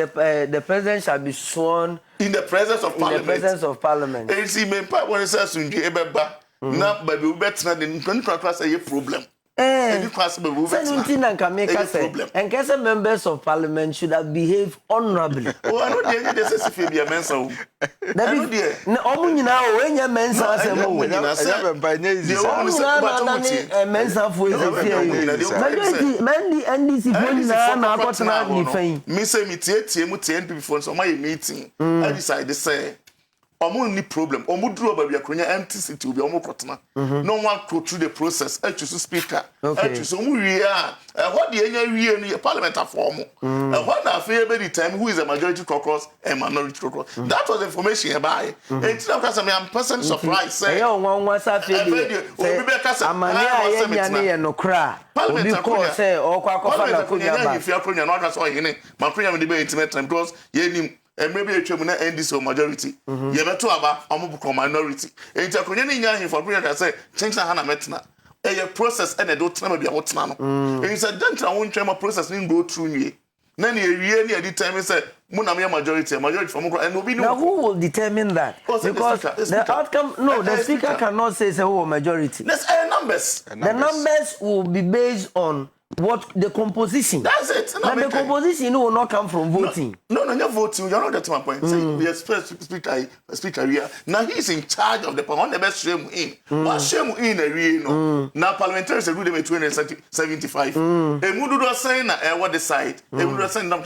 the president shall be sworn in the presence of parliament. In the presence of parliament. And see, Bempah when it says ebeba. Now, baby, we better than class a problem. Any class be moved. And case members of parliament should have behaved honorably. Oh, I know the other says if you are mensa. No, only now when you mensa say no. Mensa for the NDC na got na defend. Me say me tie mu TNP before so my meeting. I decide say omo ni problem omo duro ba bia kronya empty city obi omo kotena no one go through the process choose speaker choose omo wie what the enya wie no parliament form what na fair be the time who is a majority caucus and minority caucus that was information about it now cause I'm person surprised say one sa fair obi be cause amani ayenya ne ye no kra obi call say okwakofa na kunya ba if you kronya no aka so hene ma kronya me be intimate time because ye nim maybe a chairman NDC majority. You better aba omo minority. And you can nya for prayer say change na hana metna. A process and a do tena be a hotna no. And you said don't I won't chairman process nin go through ni. Na ni ewie ni determine say muna me majority for mo and obi now who will determine that? Because the outcome the speaker cannot say who majority. Let's numbers. The numbers will be based on what the composition. That's it. Now the composition will not come from voting. No, you're voting. You're not getting my point. Say we expect speaker here. Now he's in charge of the power. On the best shame in. But shame in a real no. Now parliamentarians do them 275. A mudu saying what decide. A mudu saying them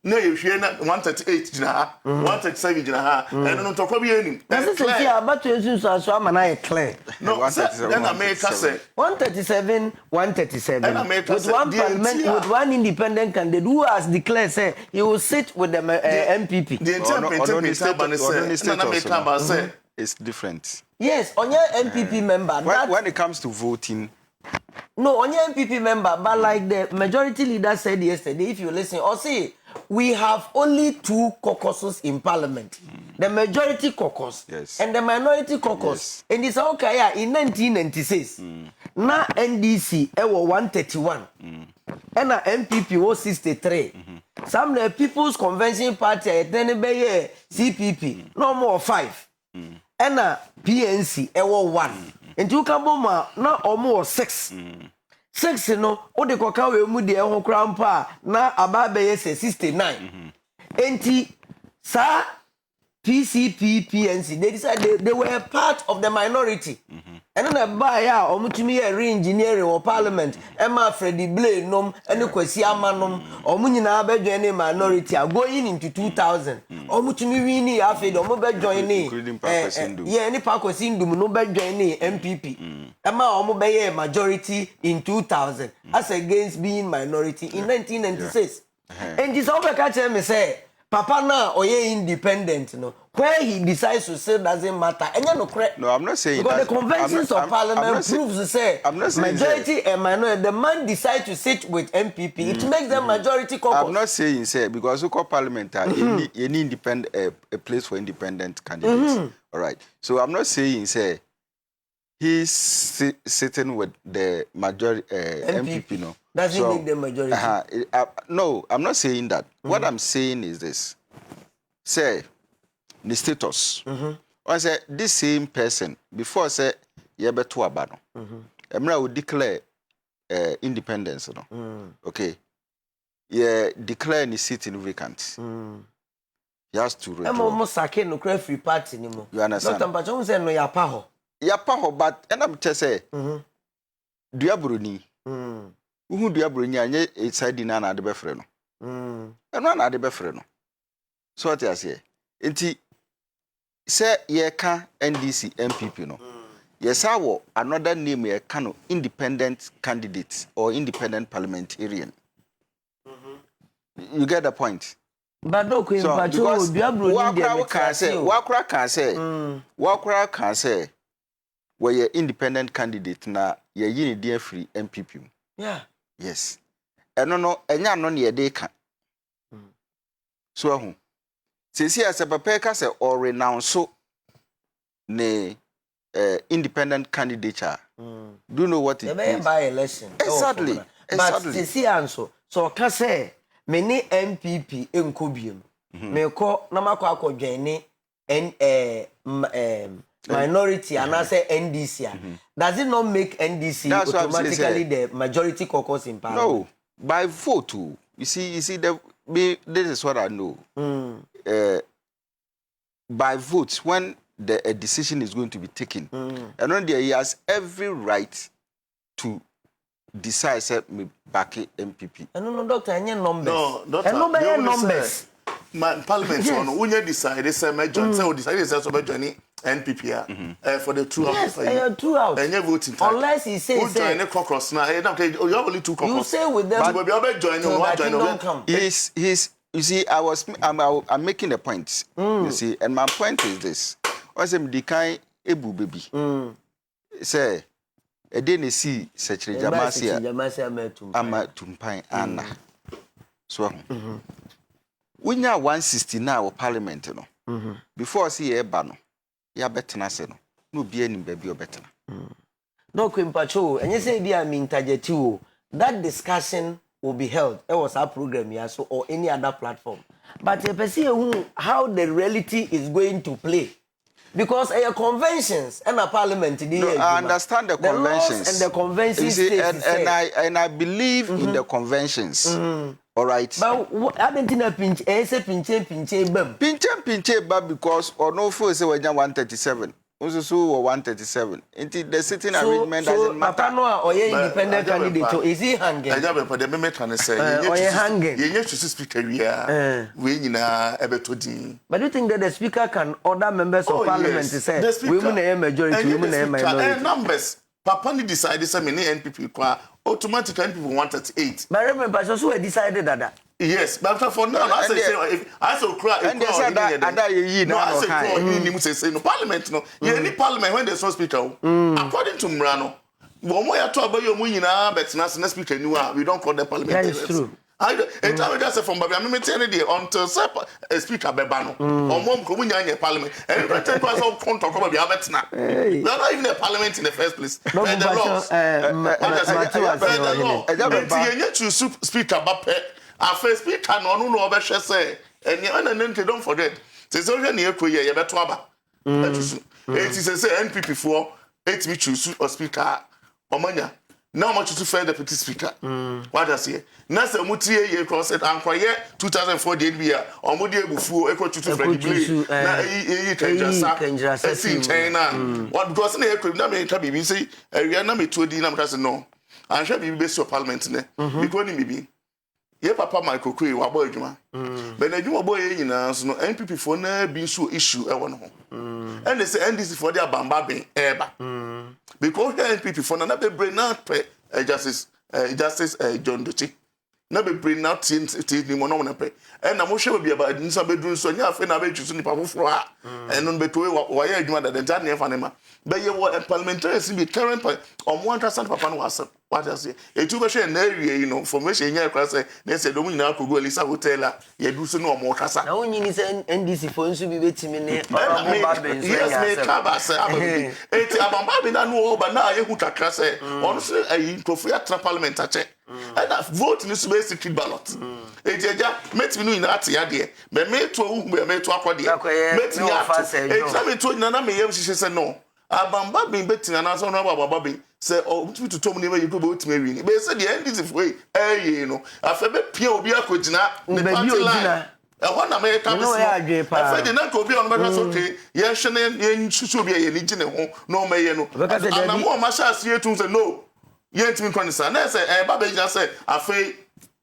no, you hear 138 jina 137 jina and no talk be any. That's say about to so am na clear. No, then America say 137 with one parliament with one independent candidate who has declared say he will sit with the MPP. The entire it's different. Yes, on your MPP member. When it comes to voting, No, only MPP member, but like the majority leader said yesterday, if you listen, Osei, we have only 2 caucuses in parliament. The majority caucus and the minority caucus. And it's okay, yeah, in 1996. Now NDC, 131. And MPP was 63. Some the People's Convention Party, then be CPP, no more 5. And PNC, 1. And you can now almost 6. 6 no, o de koka we mu de ho krampa na ababe ye 69. Enti sa PCP PNC they decided they were part of the minority. And then buy ya omutumi ye re-engineering or parliament Emma Freddy Blay nom ene Kwasi Amanom omunyina be join minority going into 2000 omutumi wini afi do mo be join yeah any Kwasi Ndum no be join MPP Emma omo be ye majority in 2000 as against being minority in 1996 and this over catch me say Papa na oye independent no where he decides to say doesn't matter. No, I'm not saying because that. the conventions of parliament proves to say majority and minority. The man decides to sit with MPP. It makes them majority caucus. I'm not saying say because we call parliament any independent a place for independent candidates. All right. So I'm not saying say he's sitting with the majority MPP. No. Does he make the majority? No, I'm not saying that. What I'm saying is this. Say the status. I say this same person before say yebeto abano. Emra would declare independence. No? Okay. Yeah, declare the seat in vacant. He has to redraw. I'm almost sake no cry free party anymore. You understand? Dr. Mpachong say no yapaho. Yapaho, but and I'm just say Duabruni. Who Duabruni anye inside na na de befre no. Eno na de befre no. So what I say? Enti say ye can NDC MPP no. Yes, I will another name ye can independent candidate or independent parliamentarian. You get the point? But no, because Wakra can say where ye independent candidate na ye yini dear free MPP. Yeah. Yes. And no, enya no ye de can. So who? See as a papeka say or renounce ne independent candidature. Do you know what it means? By election. Exactly. But see answer. So can say many MPP enkobium. Me ko na makwa akwadwane minority and I say NDC. Does it not make NDC automatically the majority caucus in parliament? No, by vote too. You see this is what I know. By votes, when a decision is going to be taken, and when he has every right to decide me back MPP. No, doctor, any numbers. No, doctor. No, numbers. Parliament on when you decide they say majority, so decide say so majority NPP for the 2 hours. Yes, 2 hours. And you voting time. Unless he says join the caucus now. You have only 2 caucus. You say with them. But you join one. He's you see, I'm making a point. You see, and my point is this: was him decay ebu baby. Say, a didn't see such a Jamasia ama tumpai Anna. So, we now 160 now parliament, no. Before I see a bano, ya better naseno. No be any baby or better. No, Quimpacho, and you say, be a mean tajetu. That discussion will be held. It was our program, yeah, so or any other platform. But you see how the reality is going to play. Because conventions and a parliament, I understand the conventions and the conventions. You see, and I believe in the conventions. All right. But I don't think pinche bam because or no fool say we're 137. Also 137. Until the sitting arrangement doesn't matter. Papa or independent candidate, is he hanging? I have the me trying to say hanging. You need to speak area. We in But do you think that the speaker can order members of parliament to say women are majority, women are minority? Numbers. Papa ni decided say many NPP kwa automatically NPP 138. But remember, so decided that. Yes, but for now, I say cry. And there's no parliament. No, any parliament when there's no speaker. According to Mrano, Bomo ya to abayo mu nyina betina se na speaker ni wa we don't call them parliamentarians. That is true. And time just say from Baby I'm meeting there until speaker beba no. Omom ko mu nya parliament. And pretend was all contact come be abetina. We are not even a parliament in the first place. And the laws. And choose speaker bape. Our first speaker no obehwe say. And don't forget. Say so here near koye ye beto aba. It is say NPP for 8 we choose a speaker omanya now much to fair deputy speaker what does he na say mutie ye cross it and 2004 the year omudi ebufu ekwo to Fred Blay na e Kenja say China what because na ekwo na me ka bibi say area na me to di na me say no and sha bibi be so parliament ne because ni bibi ye papa Michael Kwe wa boy adwuma but na adwuma boy nyina so no NPP for na bi so issue e won ho and they say NDC for their bamba bin eba because the NPP for na be brain out justice John Dochi na be brain out tin ni mo no na pe and na mo hwe be aba nsa be dun so nya afi na be twiso ni papa fro a and no be to wa ya adwuma da den ne fa ne ma be ye wo parliamentary be current on 100% papa no was what I say e tu be hwe na area you know formation nya kwa say na say do mu nyina akogu Elisa hotel a ye du so no mo kasa na wonyini say NDC for nso bi betimi ne yes me kaba say ababi eti abamba bi na no ba na ye hu kakra say on so ayi tofu ya parliament a che and vote ni so be secret ballot ejeja metimi no ina ate ya de be me to hu be me to akode metimi ya eti na me to na me yem hihye say no abamba bi betina na so no ababa bi say oh to tom ni we you go betimi wi ni be say the NDC for eh no afa be pia obi akogina the party line na me ka be so afa de na ko obi on be so okay ye hwe ne ye nsusu obi ye ni gine ho no me ye no na mo ma sha ase etu say no ye ntimi konisa na say ba be gina say afa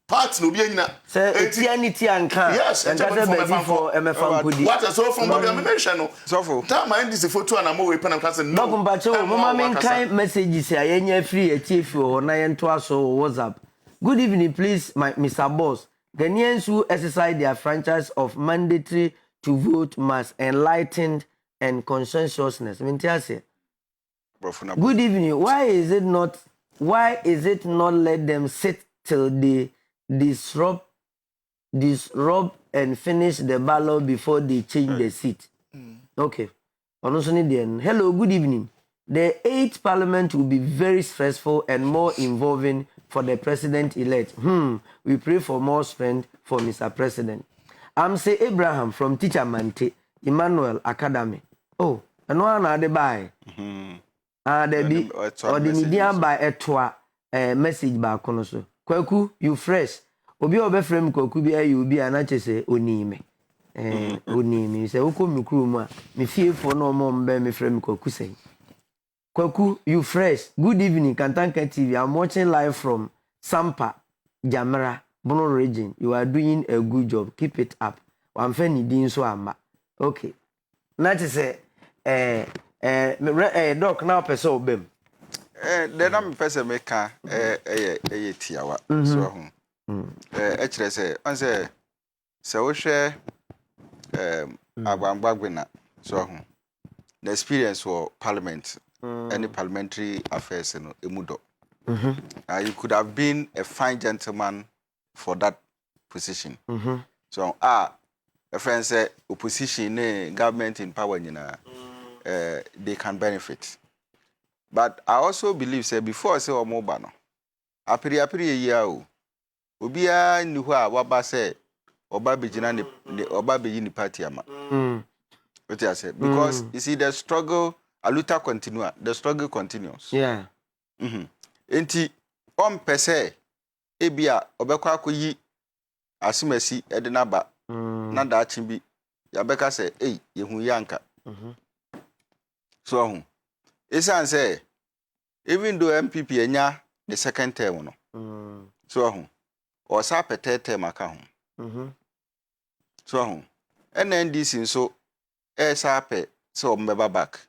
part no be anyina say etianity anka and that be for MFM kodi what so from Baby I mention no so for that mind this photo and am we pen am say no Bakumba che mo ma men kind messages ya yenya free etiefi ho na yento aso WhatsApp. Good evening please my Mr. Boss. Ghanaians who exercise their franchise of mandatory to vote must enlightened and conscientiousness. Good evening. Why is it not let them sit till they disrupt and finish the ballot before they change the seat? Okay. Hello, good evening. The 8th parliament will be very stressful and more involving for the president-elect. We pray for more strength for Mr. President. I'm say Abraham from Teacher Mante, Emmanuel Academy. Oh, and one other by. There be or the media by a message by Konoso. Kwaku, you fresh. Obi obe frame kwaku bi ayi obi anache se onime. Onime. Say oko mi kru mu a me fie fo no mo mbe me frame kwaku say. Kwaku, you fresh. Good evening, Kantanka TV. I'm watching live from Sampa, Jamara, Bono region. You are doing a good job. Keep it up. I'm fanny din so amba. Okay. Not to say, doc now person obem. Then I'm person make tiawa. So actually say, answer. So share abambagwena. So the experience for parliament. Any parliamentary affairs in Emudo. You could have been a fine gentleman for that position. So, a friend said, opposition, government in power, they can benefit. But I also believe, say, before I say Omobano, apiri year, Ubia knew what say, Obabi Yini party. What I said, because you see, the struggle. Aluta continua. The struggle continues. Yeah. Enti pese ebia obekwa akoyi asimasi edenaba na da chimbi ya beka say yehu yanka. So esan say even though MPP enya the second term no. So or sa pete term aka ho. So NDC so sa pe so mbeba back.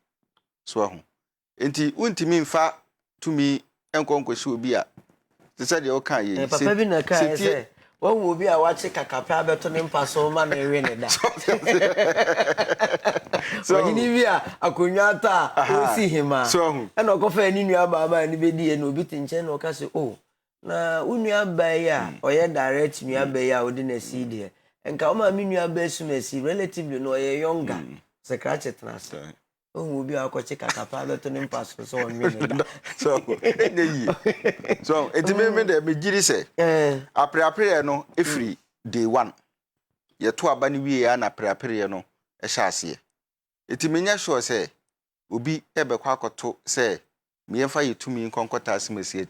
So enti untimi mfa to me enkonkoshi obi a se said you can ye papa bi na kai say One will be a watching Kakapa better than Paso man and Reneda. So, Nivia, Akunyata, I see him. So, and I'll go for any new Baba and Bidi and Ubit in Chen or Cassie. Oh, now, when you are by ya, or ya direct me by ya within see dear. And come on, mean you are best messy, relatively no younger. Secretary Master. Oh, will be our coach Kakapa better than Paso. So, it's a moment that me Giri say, a prayer no, every day one. Ye to abani we ya na prayer no, a chassis. It means sure say, Ubi ebe kwakoto say, me and fire to me in Concotas Messiah.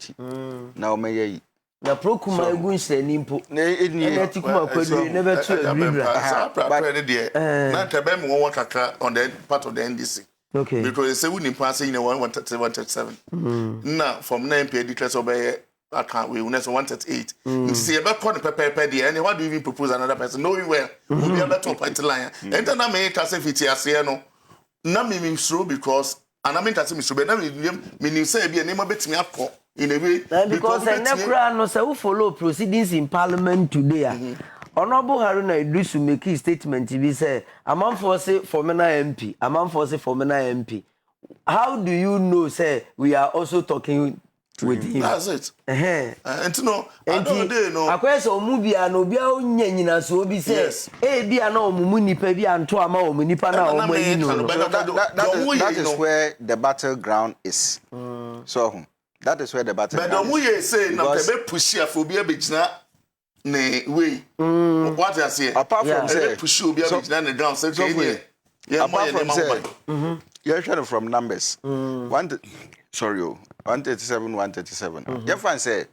Now may ye. Na Procuma Gunse Nimpo, Netikuma, never to a not a bem one kaka on the part of the NDC. Okay. Because they say we need passing in 137. Now, from 9 p.m. declares obey. I can't we 138. See about corner pepper and what do you even propose another person? Knowing well, we'll be able to point line. And then I make us if it's here, no, not me true because and I mean that's me, but now me say be a name of me up in a way. Because I never know so follow proceedings in Parliament today. Honorable Haruna Idrisu make his statement to be say, a man for say former MP, a man for say former MP. How do you know, say, we are also talking with him? That's it. And to know, I don't know. A question of movie and Obia Yenina so be says, eh, be an old muni pebi and to a more munipana. That is where the battleground is. So that is where the battleground is. But the say, now the push here for be a bitch now. Nay, way. What I say, apart from say, push you be a bitch down down. So, apart from say, you're trying from numbers. 137, 137. Your fan say,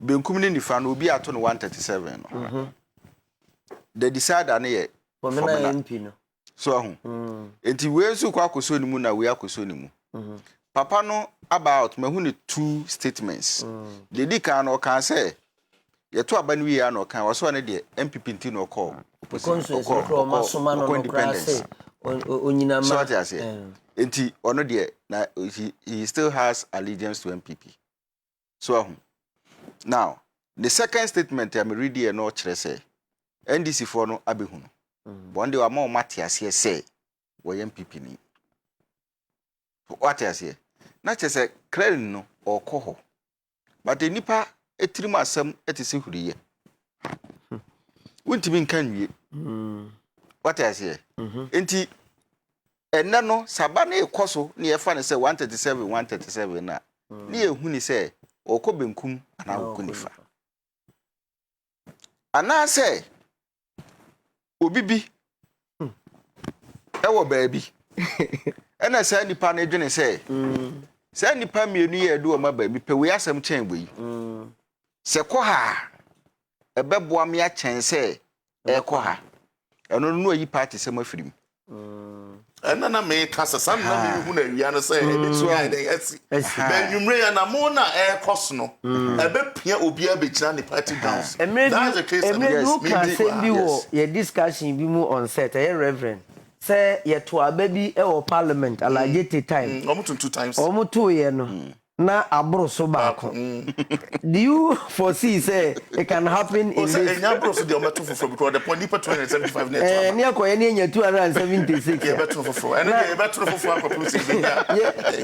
being coming in fan will be at 137. They decide on it. So, it is so quite Kusunimu, we are Kusunimu. Papa no about me 2 statements. The Dican or can say, Yet to abandon we are no can was one idea, MPP Tino call. Independence. So what I say, Enti ono de na he still has allegiance to MPP. So now the second statement I'm reading and no chere say NDC for no abehunu. One day am Matthias here say we MPP ni. What I say? Na chere say clear no or koho. But the nipa etirima asem etise Hweree. Wuntimi nkan wie. What I say? Enti ena no sabane ekoso na ye fa ne say 137 na na ye hu ni say okobenkum ana okunifa ana say obibi ewo baabi ena say nipa na dwene say say nipa mienu ye do o ma baabi pe we asem chen gbe yi se ko ha ebeboa me a chen say e ko ha eno no yi party sem afirim and na me kasa sam na me hu na wia no say e so ya dey asi ben nwumre ya na mo na e koso no e be pia obi a be kira ne party dance that's the case. You can say bi wo ye discussion bi mu on set reverend say ye to ababi e wo parliament alagete time almost 2 times almost 2 ye no na abro so baako. Do you foresee say it can happen in this? Enya abro so de ometo foforo because the point nipa 275 net. Ne akoye ne nya 276. Yeah, beto foforo. And e beto foforo akopulusi be ya.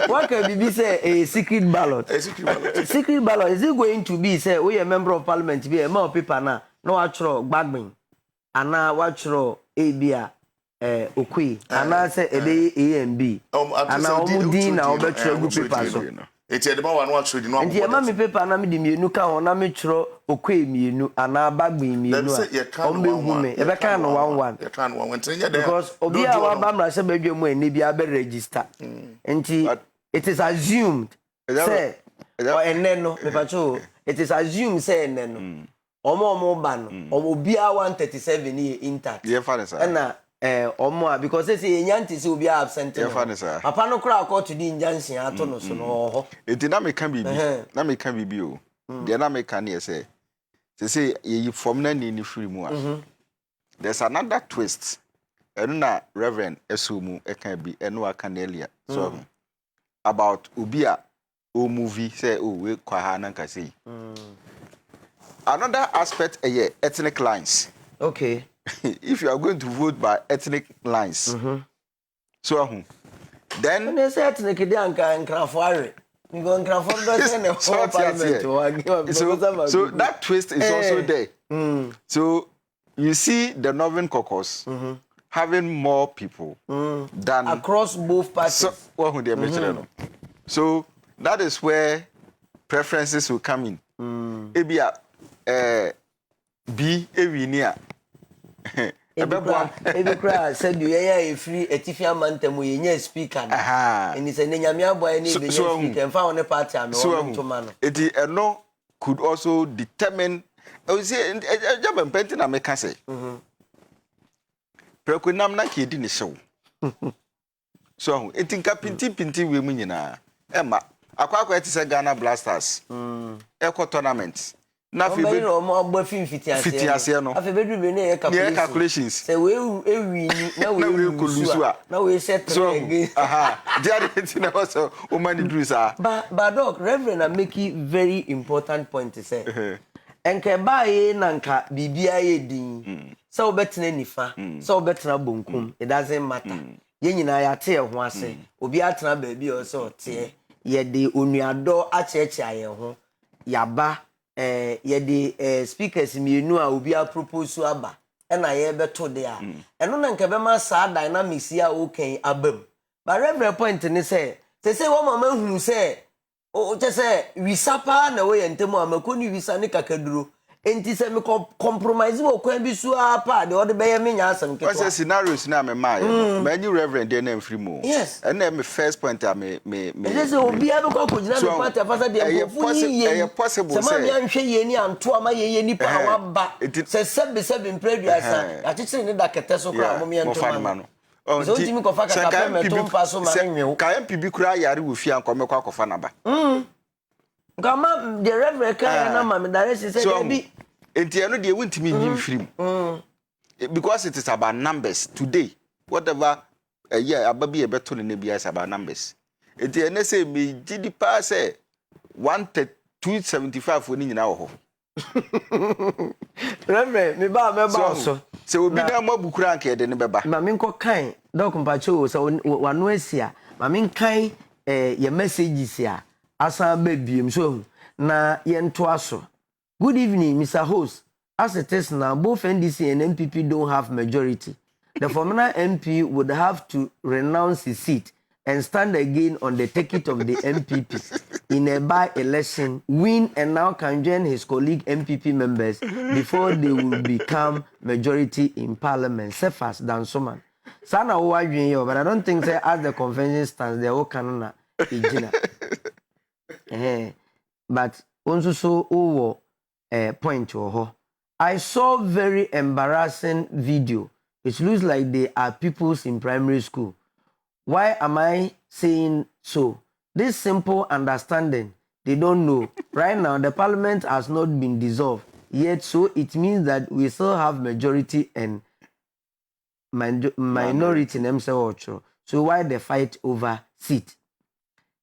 What can be say a secret ballot? A secret ballot. Secret ballot is it going to be say we a member of parliament be a more paper na no watchro gbagbin ana watchro ebia okui ana say ebe A and B ana omudi na obetro group paper so. Eti edema wa no atro di no enti ema me paper na me di mienu ka ho na me tro okwe mienu ana bagbin mienu a ombehu me e be kan no 11 e kan no 11 enti nya dey because obi a wa ba mra se badwa mu eni bia be register enti it is assumed say or eneno me pacho it is assumed say eneno omo ba no omo bia 137 ye intact ye fa say na omo because say nyanti say obi absent papa no kra court di injunction ato no so no ho enti na me kan bibi o de na me kan ye say ye from na ni free mu a there's another twist na reverend esumu e kan bi eno aka na earlier so about obi a o movie say we kwa ha na nka say another aspect ethnic lines. Okay. If you are going to vote by ethnic lines, so then And they say ethnic Kantanka and Hweree. You go and Parliamentary. So that twist is also there. So you see the Northern Caucus having more people than across both parties. So that is where preferences will come in. Ebia B Evinia. Every cry said you are free a Tifia Mantem we speaker. And it's a Nyamia boy and speaker found a party and so man. It no could also determine. I would say a job and painting I make say. Prekunam na kidi ni show. So it in pinti women na Emma. Akwa eti se Ghana Blasters. Eco tournament. Na fi be no mo agba fitiase no. Afi bedru be na calculations. Say we win na we lose a. Na we set again. There eti na so o mani drusa. But doc, Reverend, I make it very important point to say. Enke bae na nka bibia ye din. So betena nifa, so betena bonkum. It doesn't matter. Ye nyina ya te ho ase. Obi atena ba bi o so te. Ye de onuado acheche aye ho. Yaba ye de speakers mienu a obi a propose aba. E na ye beto de a. Eno na nka be ma sa dynamics ya oken abam. But Reverend point ni say wo mama hu say o je say wisapa na we yentemu amakoni wisa ne kakaduro. Enti se me compromise wo kwan bi so apa de ode beye me nya asem keto. What's scenarios na me my many reverend dey na free mo. Yes. And then me first point me Just obi a be ko kujina me party afasa de mpofu yi. Possible say. Se ma me anhwe ye ni anto ama ye nipa wa ba. Se sebe mpreduasa. Ya chichiri ne da kete so kra mo me anto ma. So timi ko fa kaka me to mpa so ma nwe. Ka MPB kura yare wo fi anko me kwa kofa na ba. Gama the Reverend Kaya na mama direct said be enti eno de wuntimi nyim firim because it is about numbers today whatever ababi e beto ne bia is about numbers enti ene say me gidi pa say 275 oni nyina wo ho Reverend me ba so se obi na mabukura anka de ne beba ma me nko kan doc mpacho so wano asia ma me kan ye messages ya asa babiem so na yento aso. Good evening, Mr. Host. As it is now, both NDC and MPP don't have majority. The former MP would have to renounce his seat and stand again on the ticket of the MPP in a by-election, win and now can join his colleague MPP members before they will become majority in Parliament. Sefas than someone. Sana but I don't think that as the convention stands, they all cannot. But also point to her. I saw very embarrassing video. It looks like they are pupils in primary school. Why am I saying so? This simple understanding, they don't know. Right now, the parliament has not been dissolved yet, so it means that we still have majority and minority in themselves. So why the fight over seat?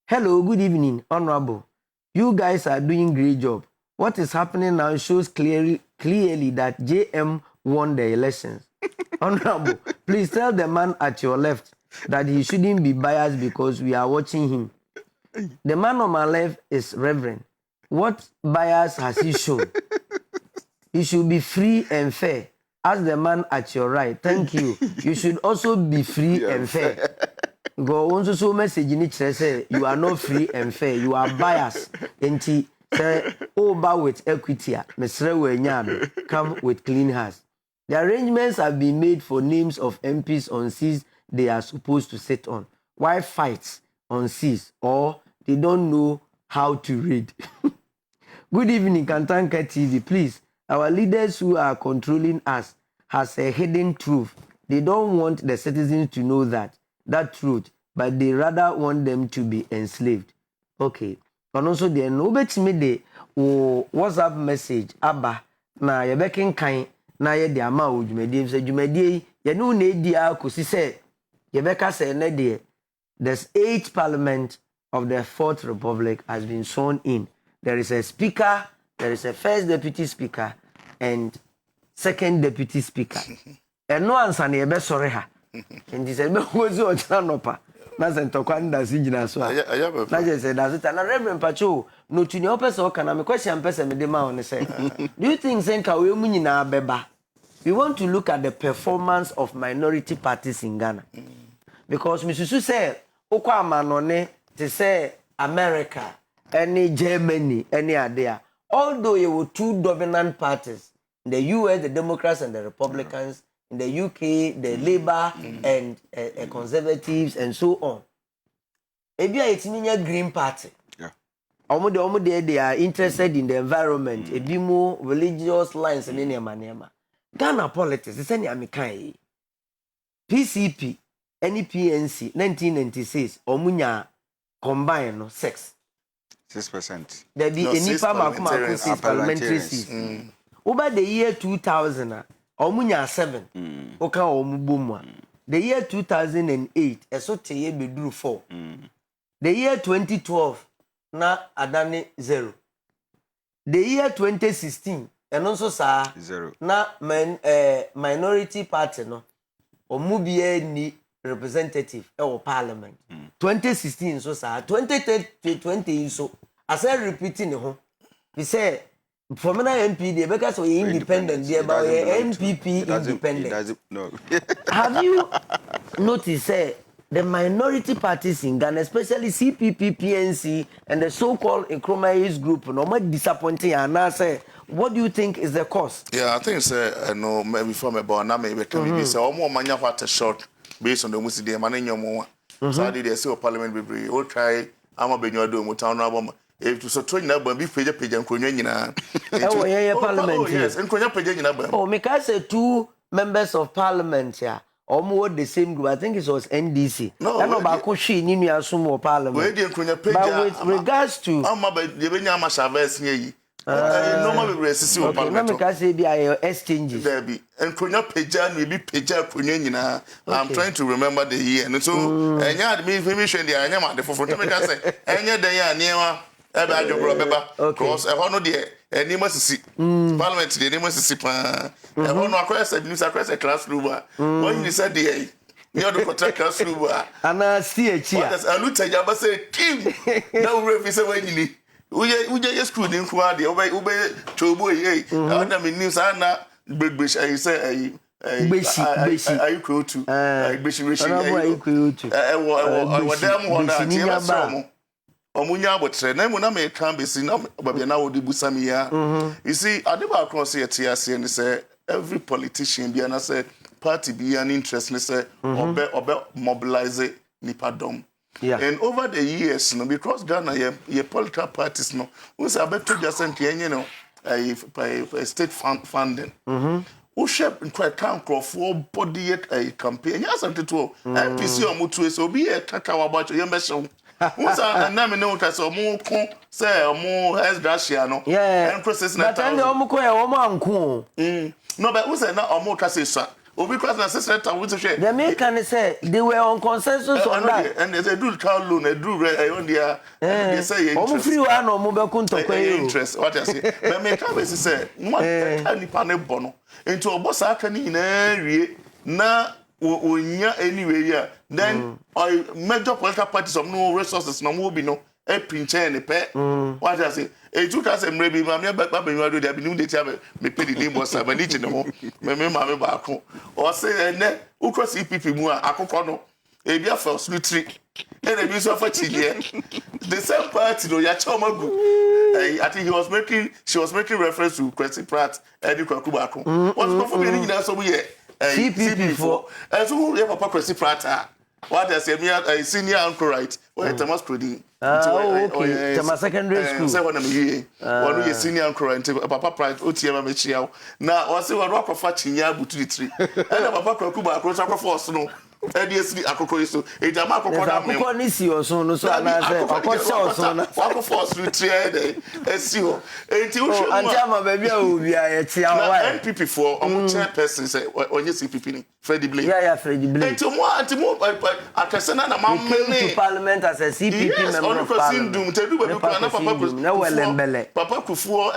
Hello, good evening, Honorable. You guys are doing great job. What is happening now shows clearly that JM won the elections. Honorable, please tell the man at your left that he shouldn't be biased because we are watching him. The man on my left is Reverend. What bias has he shown? He should be free and fair. As the man at your right, thank you. You should also be free and fair. Go on so message in it say you are not free and fair. You are biased. Enti say over with equity. Come with clean hands. The arrangements have been made for names of MPs on seats they are supposed to sit on. Why fights on seats or they don't know how to read? Good evening, Kantanka TV. Please, our leaders who are controlling us has a hidden truth. They don't want the citizens to know that truth, but they rather want them to be enslaved. Okay. And also, there no bet me the WhatsApp message aba na ye bekin kan na ye de ama o dwumedie so dwumedie ye no na edia kosi se ye beka se na de this 8th parliament of the 4th republic has been sworn in. There is a speaker there is a first deputy speaker and second deputy speaker. And no answer near best sorry ha. And he said, "No, was your chanopa." Nothing to Kwanda Sijina. So I just said, "Does it?" And Reverend Pacho, no to your person, can I question person with the man say, do you think Senka will mean in our beba? We want to look at the performance of minority parties in Ghana. Because Mr. Su said, Okwa Manone, to say America, any Germany, any idea. Although there were two dominant parties, in the US, the Democrats and the Republicans, in the UK, the Labour and Conservatives, and so on. Maybe it's in a Green Party. They are interested in the environment, a bit more religious lines and any manema. Ghana politics, it's any Amikai. PCP, any PNC, 1996, Omunya combined 6%. 6%. There be any parliamentary seats. Over the year 2000, Omunya 7. Oka Omubumwa. The year 2008, Esote Bedru 4. The year 2012, na Adani 0. The year 2016, and also sa 0. Na minority party no omubie ni representative or parliament. 2016 so sa 2020 so as I repeating ho we say for me na MPD because we independent there but MPP independent. No. Have you noticed the minority parties in Ghana, especially CPP, PNC, and the so-called Nkrumah's group, no more disappointing. And I say, what do you think is the cause? Yeah, I think no, maybe from about now, maybe can be say, more money what a short based on the Muslim money in your more. So I did a parliament. We'll try. I'm a benyo do mutan album. If to so train up, be page and Kunyina. Oh, yeah, parliament. Yes, and Kunya page in a Oh, because 2 members of parliament here. Almost the same group. I think it was NDC. No, I know about Koshi, Nini Asumo Parliament. But with regards to I'm about the Benyama Chavez near you. Normal resist you. Okay, let me say be exchanges. There be and Kunya Peja maybe Peja Kunyina. I'm trying to remember the year. And so, and yeah, the information the Anyama, the for me can say, and yet they are near about your brother. Because I want to the and you must see Parliament, they must see. I want to across a classroom. When you said the you the contract classroom. And I see a chair. I looked at you, say, Kim, no reference when you need. We just screwed in Quadi, obey Chobo, I mean, news, Anna, British, I say, I equal to British, I was damn one. Omunya botre na mu na me kan besi na babia na wodi busamia. You see adeba across here TRC and say every politician be na say party be an interest ni say obe mobilize nipadom. Yeah. And over the years no because Ghana ye political parties no we say abeto just enye no a state funding. Who shape quite count for body a campaign. Yes, I'm to MPC or mutu so be a kaka about your membership. Who's a name no case or more say or more as Daciano? Yeah, and process not only Omuko. No, but who's not or more case, sir? Or because the sister with the share. The American say they were on consensus on that. And they do car loan, they do on their say free one or mobile interest. What I say, but me can say, one tiny panel bono into a boss. I can in area na. Anyway, then major political parties of no resources no more be no a pinch and a pet. What I say, a 2000 maybe mamma back up and you have been the me pay the name was a manage no more. Mamma back home or say, and then who cross EPP more a cocono, a beer for sweet trick, and a piece of a chili. The same party, no, Yachoma. I think she was making reference to Kwesi Pratt and Kubako. What's for me that's over here? CP4. And so we have a Kwesi Pratt. What I say, a senior uncle, right? Where Thomas Crudi. Okay. My secondary school. So when I'm here, one of your senior uncle, and Papa Pratt, Otiama Michel. Now, I say, what rock of Fachinya Butri tree. And Papa Kuba across our force, no. ADSD akoko iso ejama akoko na me akoko ni si osun no so na say akoko se osun na akoko force retire dey esi ho enti wo hwe anti ama ba bia obi a ye tia wa NPP for omo chairperson say onye CPP ni Freddie Blake yeah Freddie Blake enti mo akese na ma to parliament as a CPP member of parliament tedu ba bi na papa na welembele papa kufuo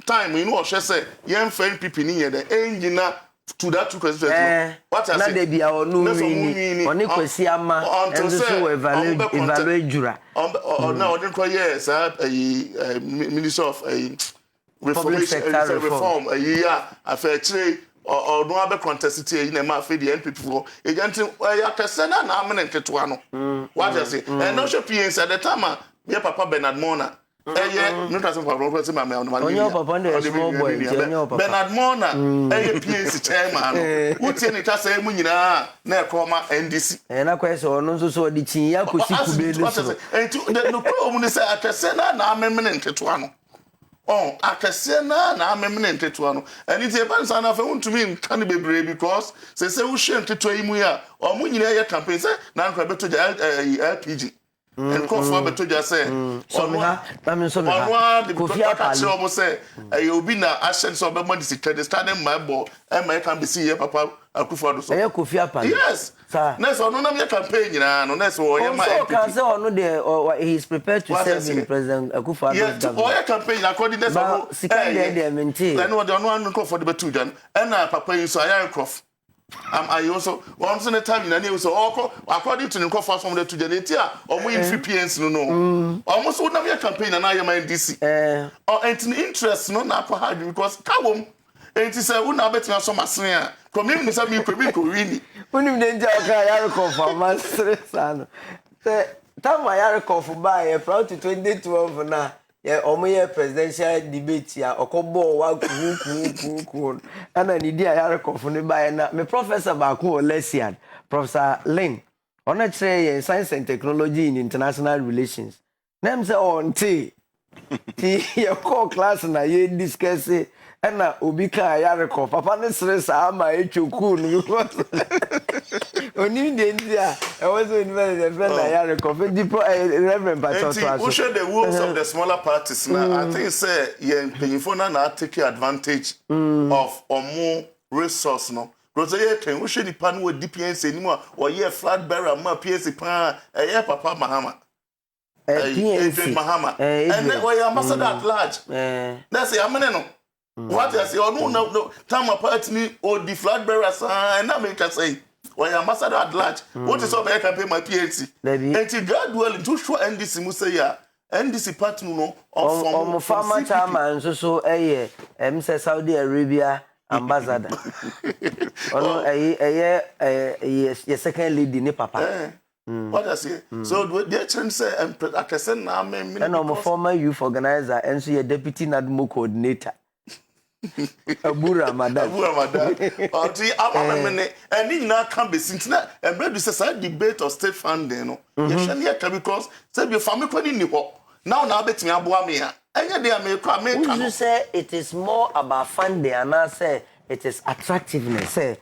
time inu o hwe say yem fa NPP ni ye dey engina to that two constituency what I say na dey bia onu wini oni kwesi ama enzo so evaluate jura na odin ko yes minister of reform yeah afa chire odun abe contest yi na ma fa the NPP for agent ya kese na amene nketo ano what I say and no show PNC at the time me papa Bernard Mona no trust for problem say my onyo papa no small boy onyo papa Bernard Mona PNC chairman wutie ni tasa emu nyina na ekoma NDC na kwese ono nso so di chin ya kosi kube ni so no problem ni say akese na amemene nketo ano akese na amemene nketo ano and it ban san afa untumi nkan bebre because say wo hwe nketo yi mu ya omo nyina ye campaign say na nkra beto LPG and call for beto just say so me ha Kusi-Appiah almost say you be na action so be money secret standing my ball and my can be see here papa akufo so Kusi-Appiah yes sir next one no campaign na no next one my so can say ono there he is prepared to serve in President Akufo-Addo's government yeah campaign according to so sikande there maintain then what the one call for the beto jan and papa you so aircraft I also once in a time in any so according to the call for from the to generator or we in free PNC no almost would not be a campaign and I am in DC or interest no na hard because kawom and say would not bet me so masnia community say me ko really unim den ja ka ya call for master san say time ya call for buy proud to 2012 na yeah, omoye presidential debate ya okobo wa ku ana ni dia ya rekofu ne ba na me professor ba ko Lesian Professor Lin ona kire science and technology in international relations nem say on ti ye ko class na ye discuss ana obi ka ya rekofu papa ne sere sa ma echoku no oni de ndia I was in the ya rekofu Reverend Patrick we show the wolves of the smaller parties now I think say ye payifo na take advantage of more resource no because ye can we show the pan with DPNC anymore or ye flat bearer ma PNC pan ye papa Mahama PNC Mahama and then we ambassador at large that's say amene no what I say no time apart me or the flag bearers and na make say why ambassador at large what is up I can pay my PNC and to gradually to show NDC mu say ya NDC party no from farmer chairman so say Saudi Arabia ambassador ono your second lady ni papa what I say so the chance say akese na me and former youth organizer and so your deputy NADMO coordinator Abu Ramadan. Until amamene any na can be since na emre do say debate of state funding no. You shall hear because say your family kwani ni ho. Now betimi aboa me a. Enye dey me can. You say it is more about funding and I say it is attractiveness. Say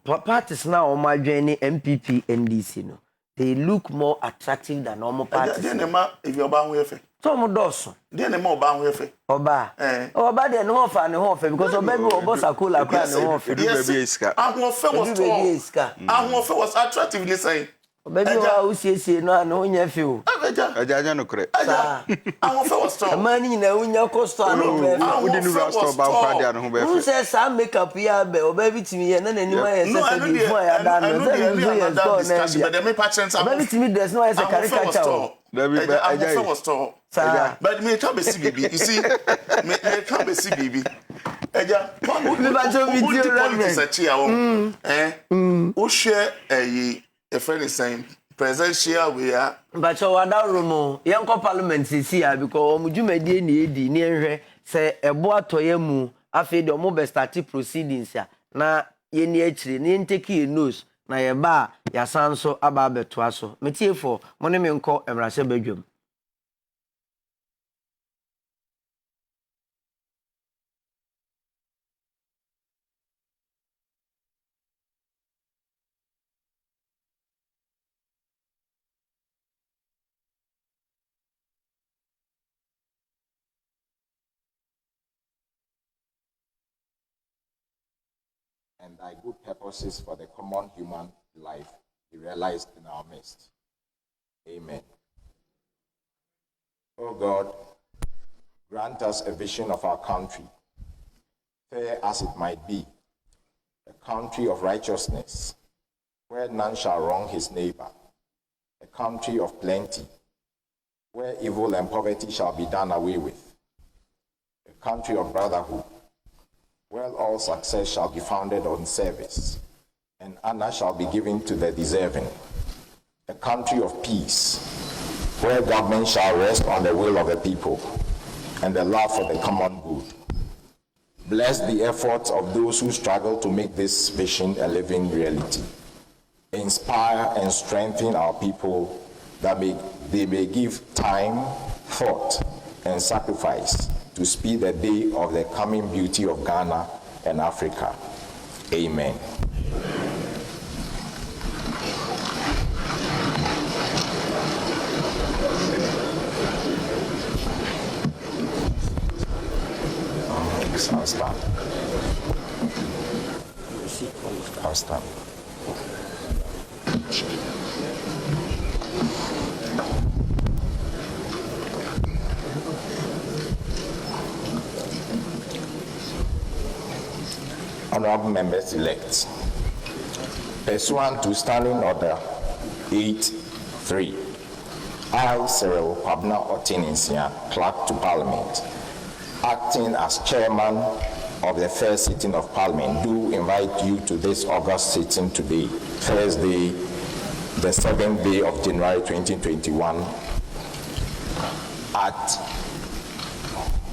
parties now on my journey MPP NDC no. They look more attractive than normal parties. If you ba ho efe. Some doso. Dey na ma oba ho efe. Oba. Oba dey no fa ne ho fe because oba bi obo sakola kwa ne ho fe. Baby iska. Ahofe was tall. Ahofe was attractive ni say. Oba bi wa usiesie no ana onya fe o. Aja no kre. Ahofe was tall. Amani na onya cost ano be. Udi nu rasta ba kwa dia no ho be fe. Who say some makeup ya be oba bi timi ye na nani ma ye say bi fun ya da no. But the me patient am. Oba bi timi dress no ye say caricature. Ahofe was tall. But me can't be CBB. You see, me can't be CBB. Eja, we share a friend is saying presidential we are. But you are down room. Young Parliament is here because Mujumedi ni enhwe say ebo atoye mu afi de omo be start proceedings ya na ye ni akire ni nteki news na ye ba ya sanso aba abeto aso. Metie for mo ne me nko emrase badwam. and thy good purposes for the common human life be realized in our midst. Amen. O God, grant us a vision of our country, fair as it might be, a country of righteousness, where none shall wrong his neighbor, a country of plenty, where evil and poverty shall be done away with, a country of brotherhood, where all success shall be founded on service, and honor shall be given to the deserving, a country of peace, where government shall rest on the will of the people and the love for the common good. Bless the efforts of those who struggle to make this vision a living reality. Inspire and strengthen our people that they may give time, thought, and sacrifice to speed the day of the coming beauty of Ghana and Africa. Amen. I'll stand. Honorable members elect, pursuant to Standing Order 8.3, I, Cyril Pabna Otininsia, Clerk to Parliament, acting as chairman of the first sitting of Parliament, do invite you to this August sitting today, Thursday, the 7th day of January 2021, at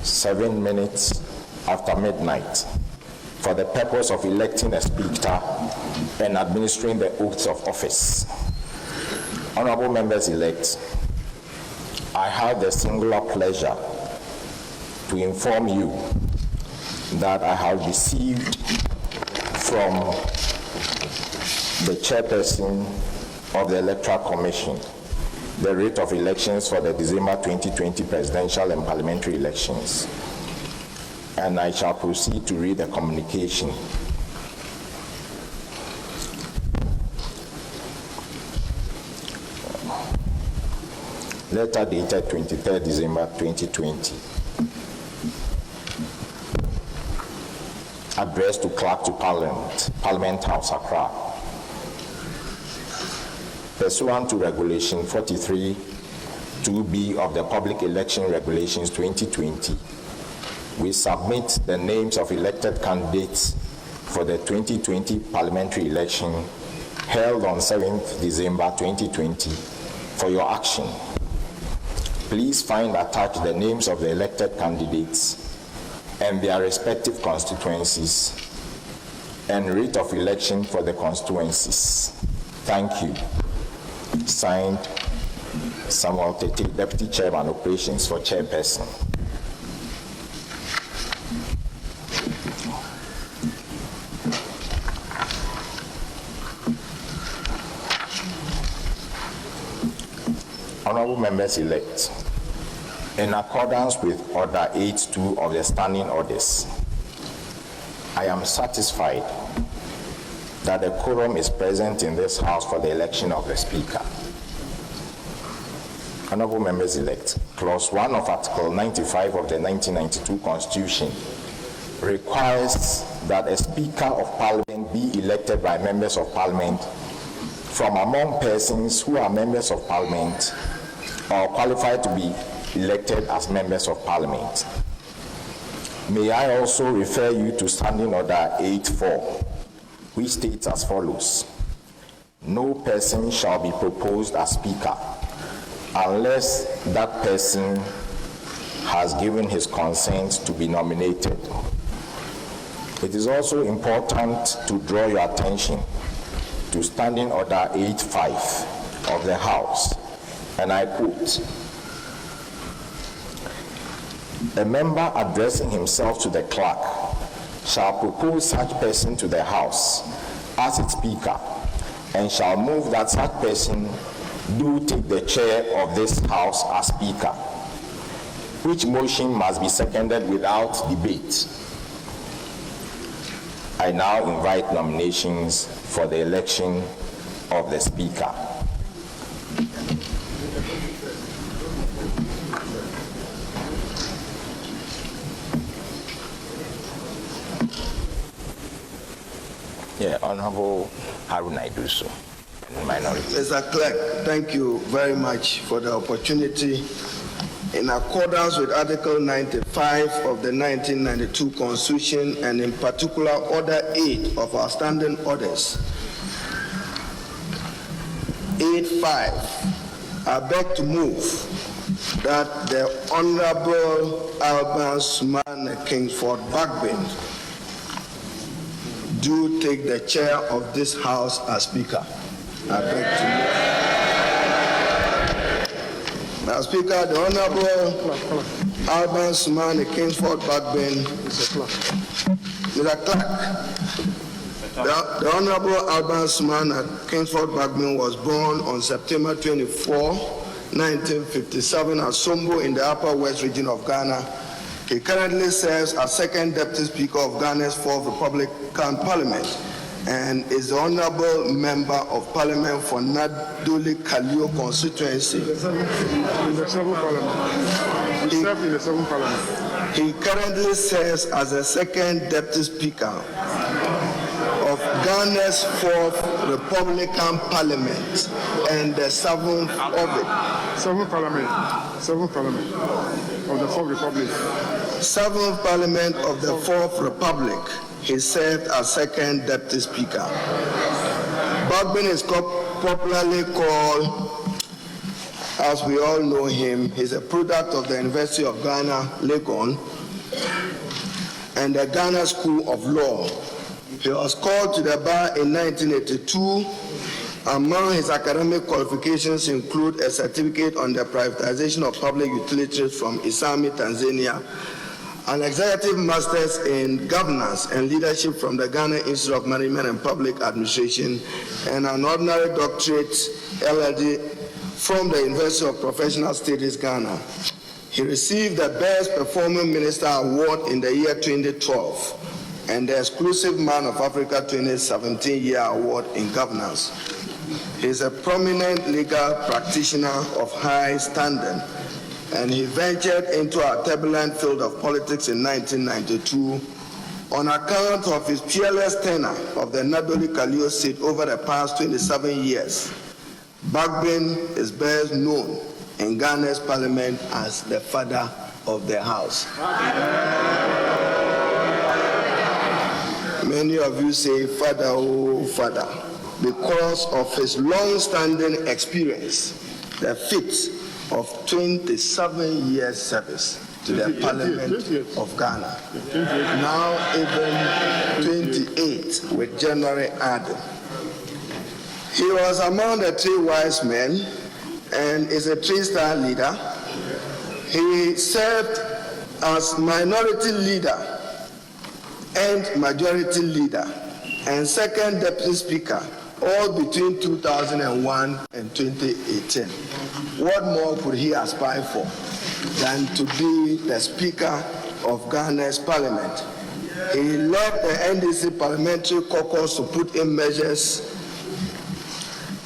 7 minutes after midnight, for the purpose of electing a speaker and administering the oaths of office. Honorable members elect, I have the singular pleasure to inform you that I have received from the chairperson of the Electoral Commission the rate of elections for the December 2020 presidential and parliamentary elections, and I shall proceed to read the communication. Letter dated 23rd December 2020. Addressed to Clerk to Parliament, Parliament House, Accra. Pursuant to Regulation 43(2)(b) of the Public Election Regulations 2020, we submit the names of elected candidates for the 2020 parliamentary election held on 7th December 2020 for your action. Please find attached the names of the elected candidates and their respective constituencies and rate of election for the constituencies. Thank you. Signed, Samuel Tete, Deputy Chairman Operations for Chairperson. Honorable members elect, in accordance with Order 8.2 of the Standing Orders, I am satisfied that the quorum is present in this House for the election of the Speaker. Honorable members elect, Clause 1 of Article 95 of the 1992 Constitution requires that a Speaker of Parliament be elected by members of Parliament from among persons who are members of Parliament or qualified to be elected as members of Parliament. May I also refer you to Standing Order 8.4, which states as follows: no person shall be proposed as Speaker unless that person has given his consent to be nominated. It is also important to draw your attention to Standing Order 8.5 of the House, and I quote, a member addressing himself to the clerk shall propose such person to the House as its Speaker, and shall move that such person do take the chair of this House as Speaker, which motion must be seconded without debate. I now invite nominations for the election of the Speaker. Yeah, Honorable Hweree, I do so. Minority. Mr. Clerk, thank you very much for the opportunity. In accordance with Article 95 of the 1992 Constitution, and in particular Order 8 of our standing orders, 8.5, I beg to move that the Honorable Alban Sumane Kingsford Bagbin do take the chair of this House as Speaker. I beg to move. Now, Speaker, the Honorable Alban Sumane Kingsford Bagbin, Mr. Clerk, the Honorable Alban Sumane Kingsford Bagbin was born on September 24, 1957 at Sombo in the Upper West region of Ghana. He currently serves as Second Deputy Speaker of Ghana's 4th Republican Parliament and is the Honorable Member of Parliament for Nadoli-Kalio constituency. In the 7th Parliament. He served in the 7th Parliament. He currently serves as the Second Deputy Speaker of Ghana's 4th Republican Parliament and the 7th of it. 7th Parliament. 7th Parliament of the 4th Republic. 7th Parliament of the 4th Republic. He served as Second Deputy Speaker. Bagbin is popularly called, as we all know him, he's a product of the University of Ghana, Legon, and the Ghana School of Law. He was called to the bar in 1982. Among his academic qualifications include a certificate on the privatization of public utilities from Isami, Tanzania, an executive master's in governance and leadership from the Ghana Institute of Management and Public Administration, and an ordinary doctorate LLD from the University of Professional Studies, Ghana. He received the Best Performing Minister Award in the year 2012 and the Exclusive Man of Africa 2017 Year Award in Governance. He is a prominent legal practitioner of high standing, and he ventured into a turbulent field of politics in 1992 on account of his peerless tenure of the Nadoli-Kalio seat over the past 27 years. Bagbin is best known in Ghana's parliament as the father of the house. Many of you say, "Father, oh Father," because of his long-standing experience, the feat of 27 years service to the Parliament of Ghana. Now even 28 with January added. He was among the 3 wise men and is a 3-star leader. He served as minority leader and majority leader and Second Deputy Speaker, all between 2001 and 2018. What more could he aspire for than to be the Speaker of Ghana's Parliament? He led the NDC Parliamentary caucus to put in measures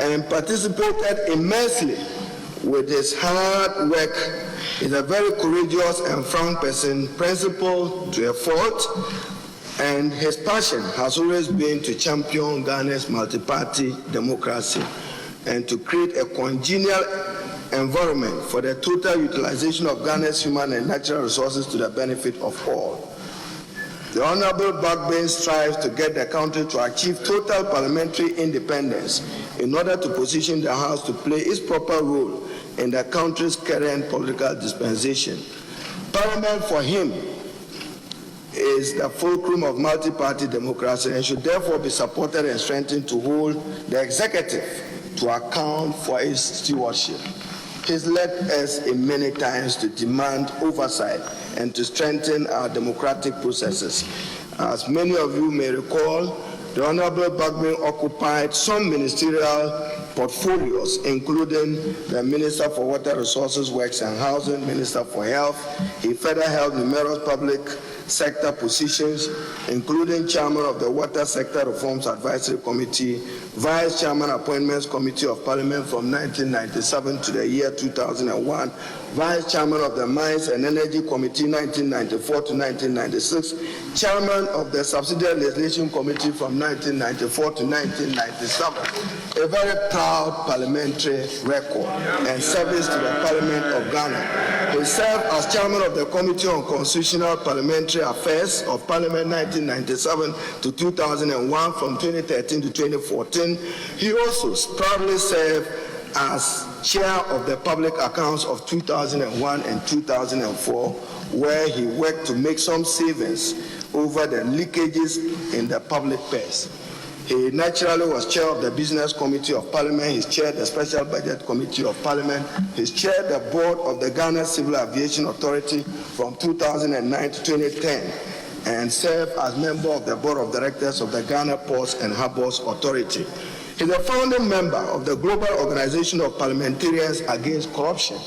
and participated immensely with his hard work. He's a very courageous and frank person, principled to a fault, and his passion has always been to champion Ghana's multi-party democracy and to create a congenial environment for the total utilization of Ghana's human and natural resources to the benefit of all. The Honorable Bagbin strives to get the country to achieve total parliamentary independence in order to position the House to play its proper role in the country's current political dispensation. Parliament for him is the fulcrum of multi-party democracy and should therefore be supported and strengthened to hold the executive to account for its stewardship. He's led us in many times to demand oversight and to strengthen our democratic processes. As many of you may recall, the Honorable Bagbin occupied some ministerial portfolios, including the Minister for Water Resources, Works and Housing, Minister for Health. He further held numerous public sector positions, including Chairman of the Water Sector Reforms Advisory Committee, Vice Chairman Appointments Committee of Parliament from 1997 to the year 2001, Vice Chairman of the Mines and Energy Committee 1994 to 1996, Chairman of the Subsidiary Legislation Committee from 1994 to 1997. A very proud parliamentary record and service to the Parliament of Ghana. He served as Chairman of the Committee on Constitutional Parliamentary Affairs of Parliament 1997 to 2001 from 2013 to 2014. He also proudly served as Chair of the Public Accounts of 2001 and 2004, where he worked to make some savings over the leakages in the public purse. He naturally was Chair of the Business Committee of Parliament. He chaired the Special Budget Committee of Parliament. He chaired the Board of the Ghana Civil Aviation Authority from 2009 to 2010 and served as member of the Board of Directors of the Ghana Ports and Harbours Authority. He's a founding member of the Global Organization of Parliamentarians Against Corruption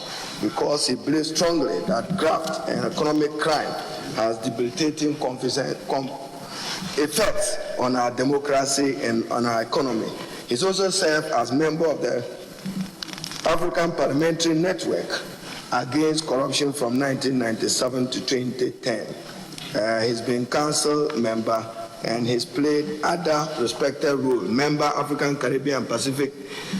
because he believes strongly that graft and economic crime has debilitating effects on our democracy and on our economy. He's also served as member of the African Parliamentary Network Against Corruption from 1997 to 2010. He's been council member and he's played other respected roles. Member, African, Caribbean, Pacific,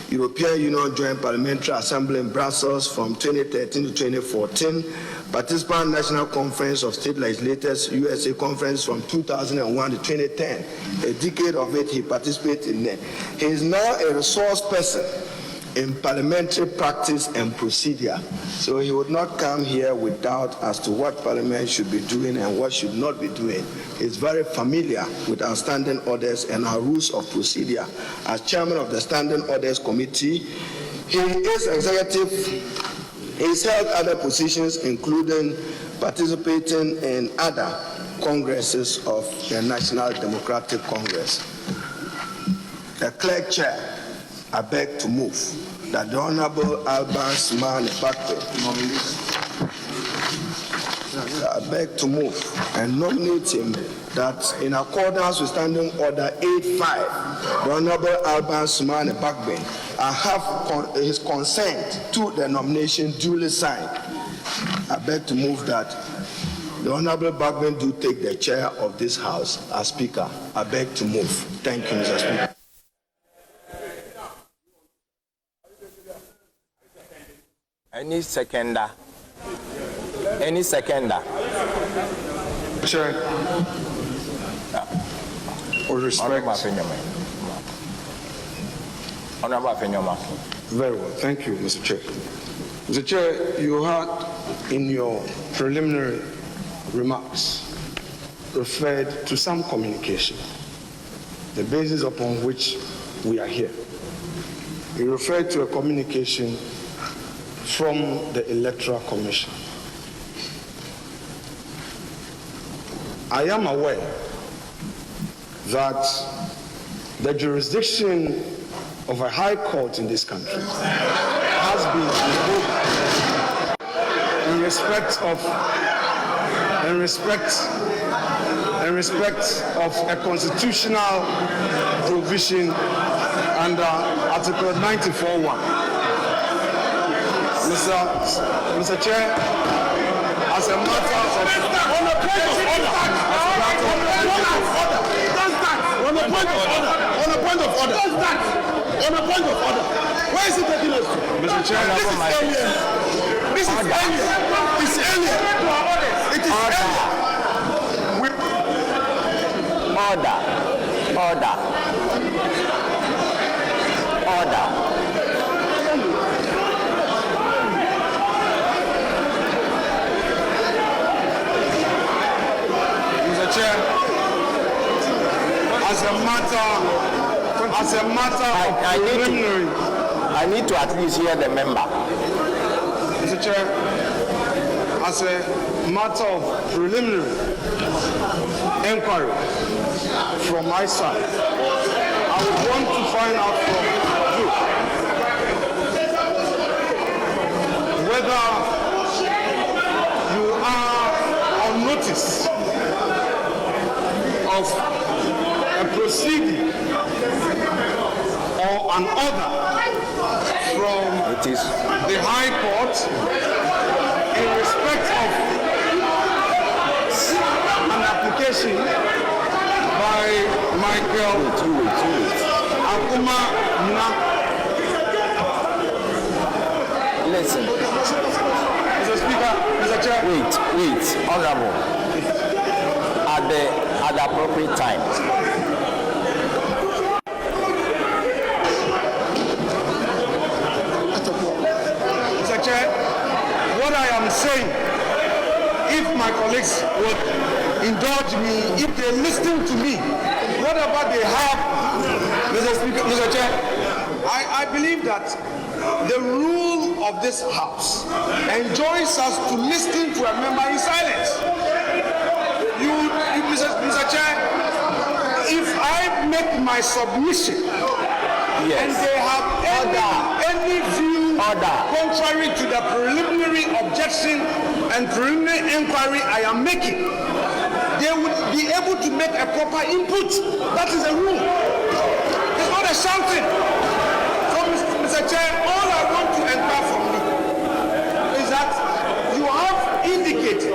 European Union Joint Parliamentary Assembly in Brussels from 2013 to 2014, participant National Conference of State Legislators, USA Conference from 2001 to 2010. A decade of it he participated in there. He is now a resource person in parliamentary practice and procedure. So he would not come here with doubt as to what Parliament should be doing and what should not be doing. He's very familiar with our standing orders and our rules of procedure. As Chairman of the Standing Orders Committee, he is executive. He's held other positions, including participating in other congresses of the National Democratic Congress. The clerk chair, I beg to move that the Honorable Alban Smane Bakpe I beg to move and nominate him that in accordance with Standing Order 8.5, the Honorable Alban Smane Bakpe, I have his consent to the nomination duly signed. I beg to move that the Honorable Bakpe do take the chair of this House as Speaker. I beg to move. Thank you, Mr. Speaker. Any seconder? Any seconder? Chair. With respect. Honorable Afenyoma. Very well. Thank you, Mr. Chair. Mr. Chair, you had in your preliminary remarks referred to some communication, the basis upon which we are here. You referred to a communication from the Electoral Commission. I am aware that the jurisdiction of a high court in this country has been invoked in respect of a constitutional provision under Article 94(1). Mr. Chair, as a matter of on a point of order, where is it taking us to? Mr. Chair, this is alien. It's alien. It is Order. Chair, as a matter of preliminary, I need to at least hear the member. Mr. Chair, as a matter of preliminary inquiry from my side, I would want to find out from you on notice of a proceeding or an order from the High Court in respect of an application by Michael Akuma Nina. Listen. Mr. Speaker, Mr. Chair. Wait, Honorable. At the appropriate time. Mr. Chair, what I am saying, if my colleagues would indulge me, if they listen to me, whatever they have, Mr. Speaker, Mr. Chair, I believe that the rule of this House enjoins us to listen to a member in silence. Mr. Chair, if I make my submission and they have any view contrary to the preliminary objection and preliminary inquiry I am making, they would be able to make a proper input. That is a rule. It's not a shouting. So, Mr. Chair, all I want to inquire from you is that you have indicated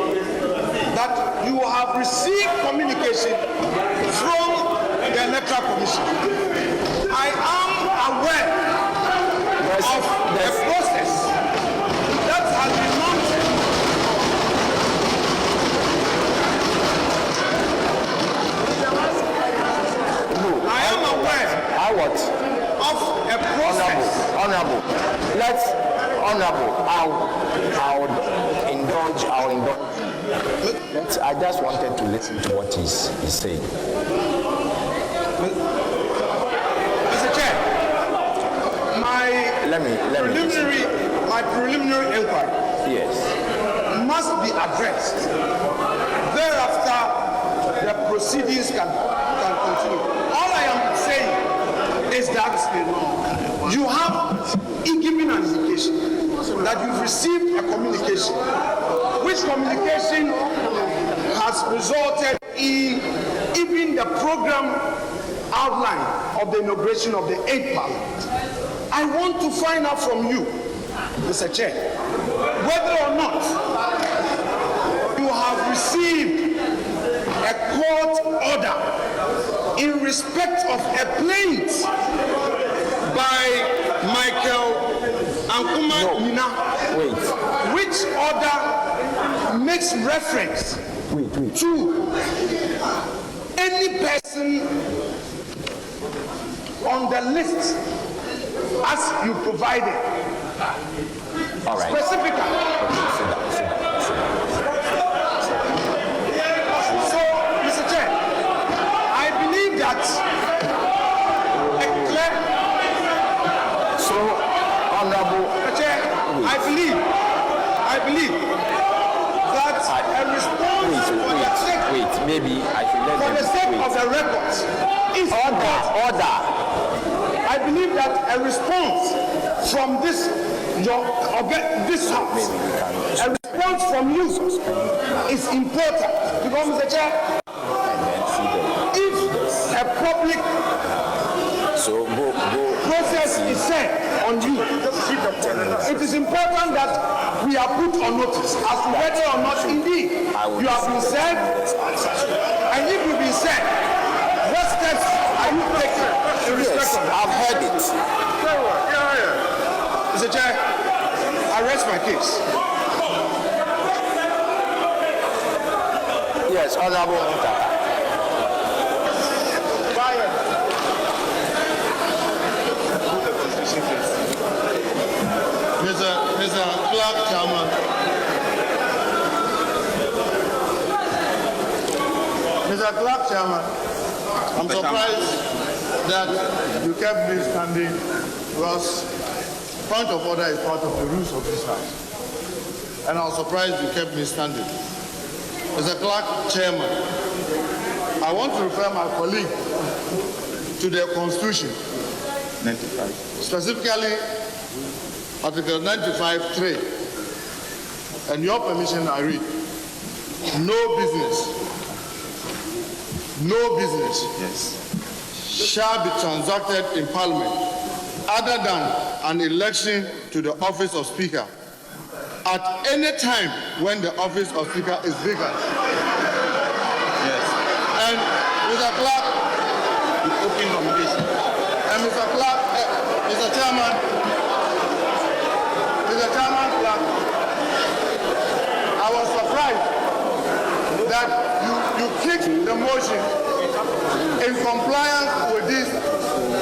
that you have received communication from the Electoral Commission. I am aware of the process that has been mounted. I am aware of a process. Honorable. I'll indulge. I just wanted to listen to what he's saying. Mr. Chair, my preliminary inquiry must be addressed. Thereafter, the proceedings can continue. All I am saying is that you have given an indication that you've received a communication, which communication has resulted in even the program outline of the inauguration of the 8th Parliament. I want to find out from you, Mr. Chair, whether or not you have received a court order in respect of a plaint by Michael Akuma Nina, which order makes reference to any person on the list as you provided. All right. Specifically. So, Mr. Chair, I believe that Honorable. Chair, I believe that a response for the sake of the records is order. I believe that a response from this house, a response from you is important because, Mr. Chair, if a public process is set on you, it is important that we are put on notice as to whether or not indeed you have been said, and if you've been said, what steps are you taking in respect of that? I've heard it. Mr. Chair, I rest my case. Yes, Honorable Kantanka. Mr. Clerk Chairman. Mr. Clerk Chairman, I'm surprised that you kept me standing because point of order is part of the rules of this House. And I was surprised you kept me standing. Mr. Clerk Chairman, I want to refer my colleague to the Constitution. 95. Specifically, Article 95(3), and your permission, I read. No business shall be transacted in Parliament other than an election to the office of Speaker at any time when the office of Speaker is vacant. Yes. And Mr. Clerk, open nomination. And Mr. Clerk, Mr. Chairman, Clerk, I was surprised that you kicked the motion in compliance with this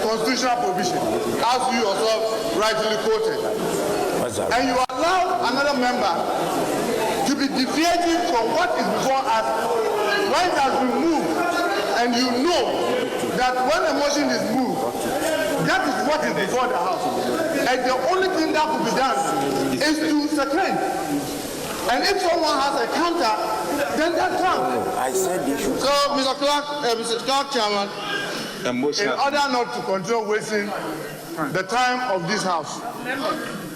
constitutional provision, as you yourself rightly quoted. And you allow another member to be deviating from what is before us when it has been moved, and you know that when a motion is moved, that is what is before the House. And the only thing that could be done is to second. And if someone has a counter, then that counts. I said you should. So, Mr. Clerk, Chairman, in order not to continue wasting the time of this House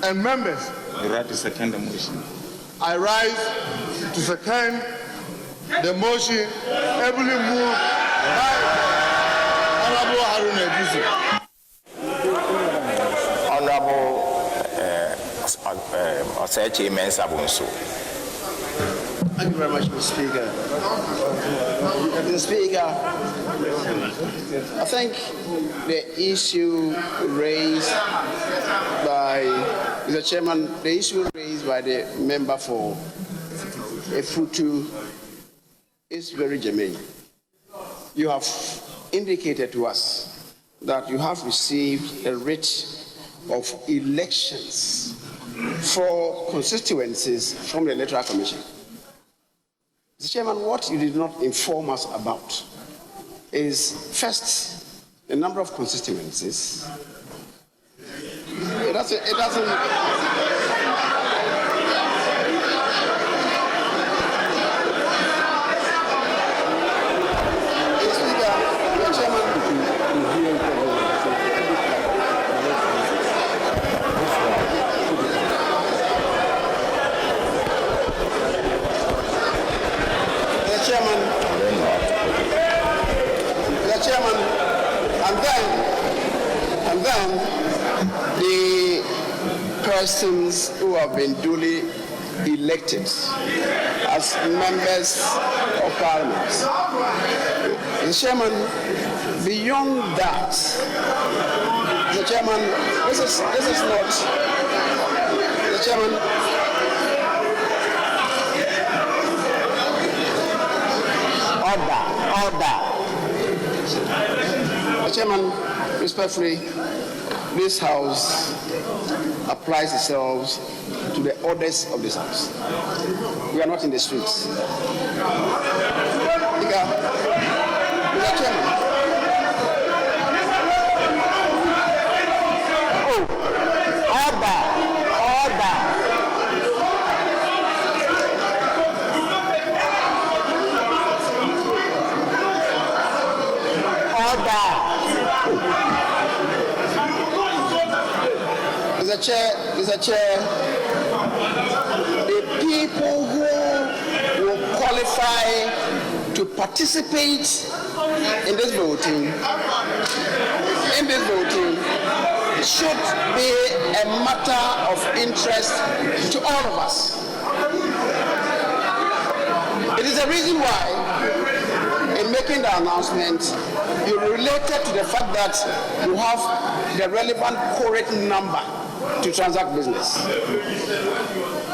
and members, you right to second the motion. I rise to second the motion ably moved by Honorable Hweree. Honorable Osei Mensah Bonsu. Thank you very much, Mr. Speaker. Mr. Speaker, I think the issue raised by Mr. Chairman, the issue raised by the member for Efutu is very germane. You have indicated to us that you have received a writ of elections for constituencies from the Electoral Commission. Mr. Chairman, what you did not inform us about is, first, the number of constituencies. It doesn't and then the persons who have been duly elected as members of Parliament. Mr. Chairman, beyond that, Mr. Chairman, this is not, Mr. Chairman, order. Mr. Chairman, respectfully, this House applies itself to the orders of this House. We are not in the streets. Mr. Chairman. Mr. Chair, the people who will qualify to participate in this voting should be a matter of interest to all of us. It is the reason why, in making the announcement, you related to the fact that you have the relevant quorum number to transact business.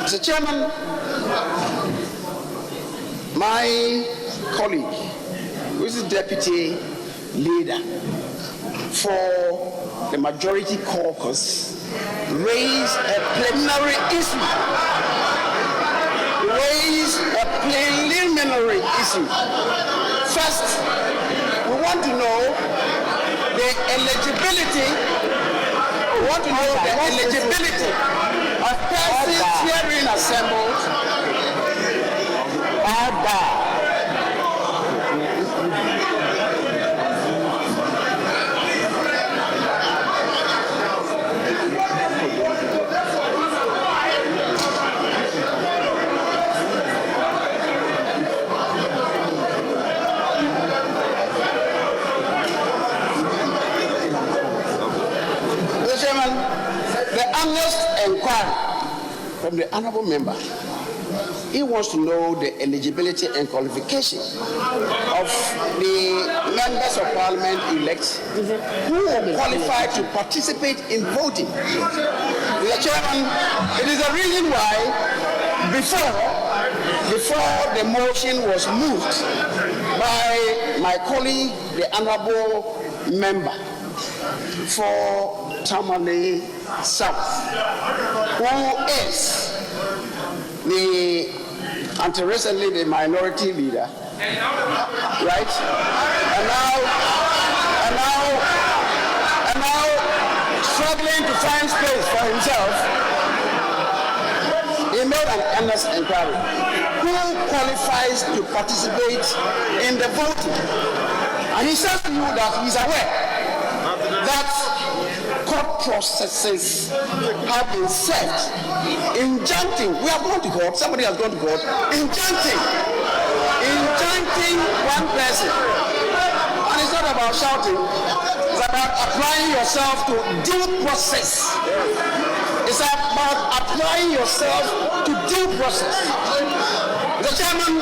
Mr. Chairman, my colleague, who is the deputy leader for the majority caucus, raised a preliminary issue. First, we want to know the eligibility of persons herein assembled. Chairman, the honest inquiry from the honorable member. He wants to know the eligibility and qualification of the members of parliament elect who are qualified to participate in voting. Mr. Chairman, it is the reason why before the motion was moved by my colleague, the honorable member for Tamale South, who is until recently the minority leader, right? And now struggling to find space for himself. He made an honest inquiry. Who qualifies to participate in the voting? And he says to you that he's aware that court processes have been set, injuncting. We have gone to court. Somebody has gone to court, injuncting one person. And it's not about shouting. It's about applying yourself to due process. It's about applying yourself to due process. The Chairman,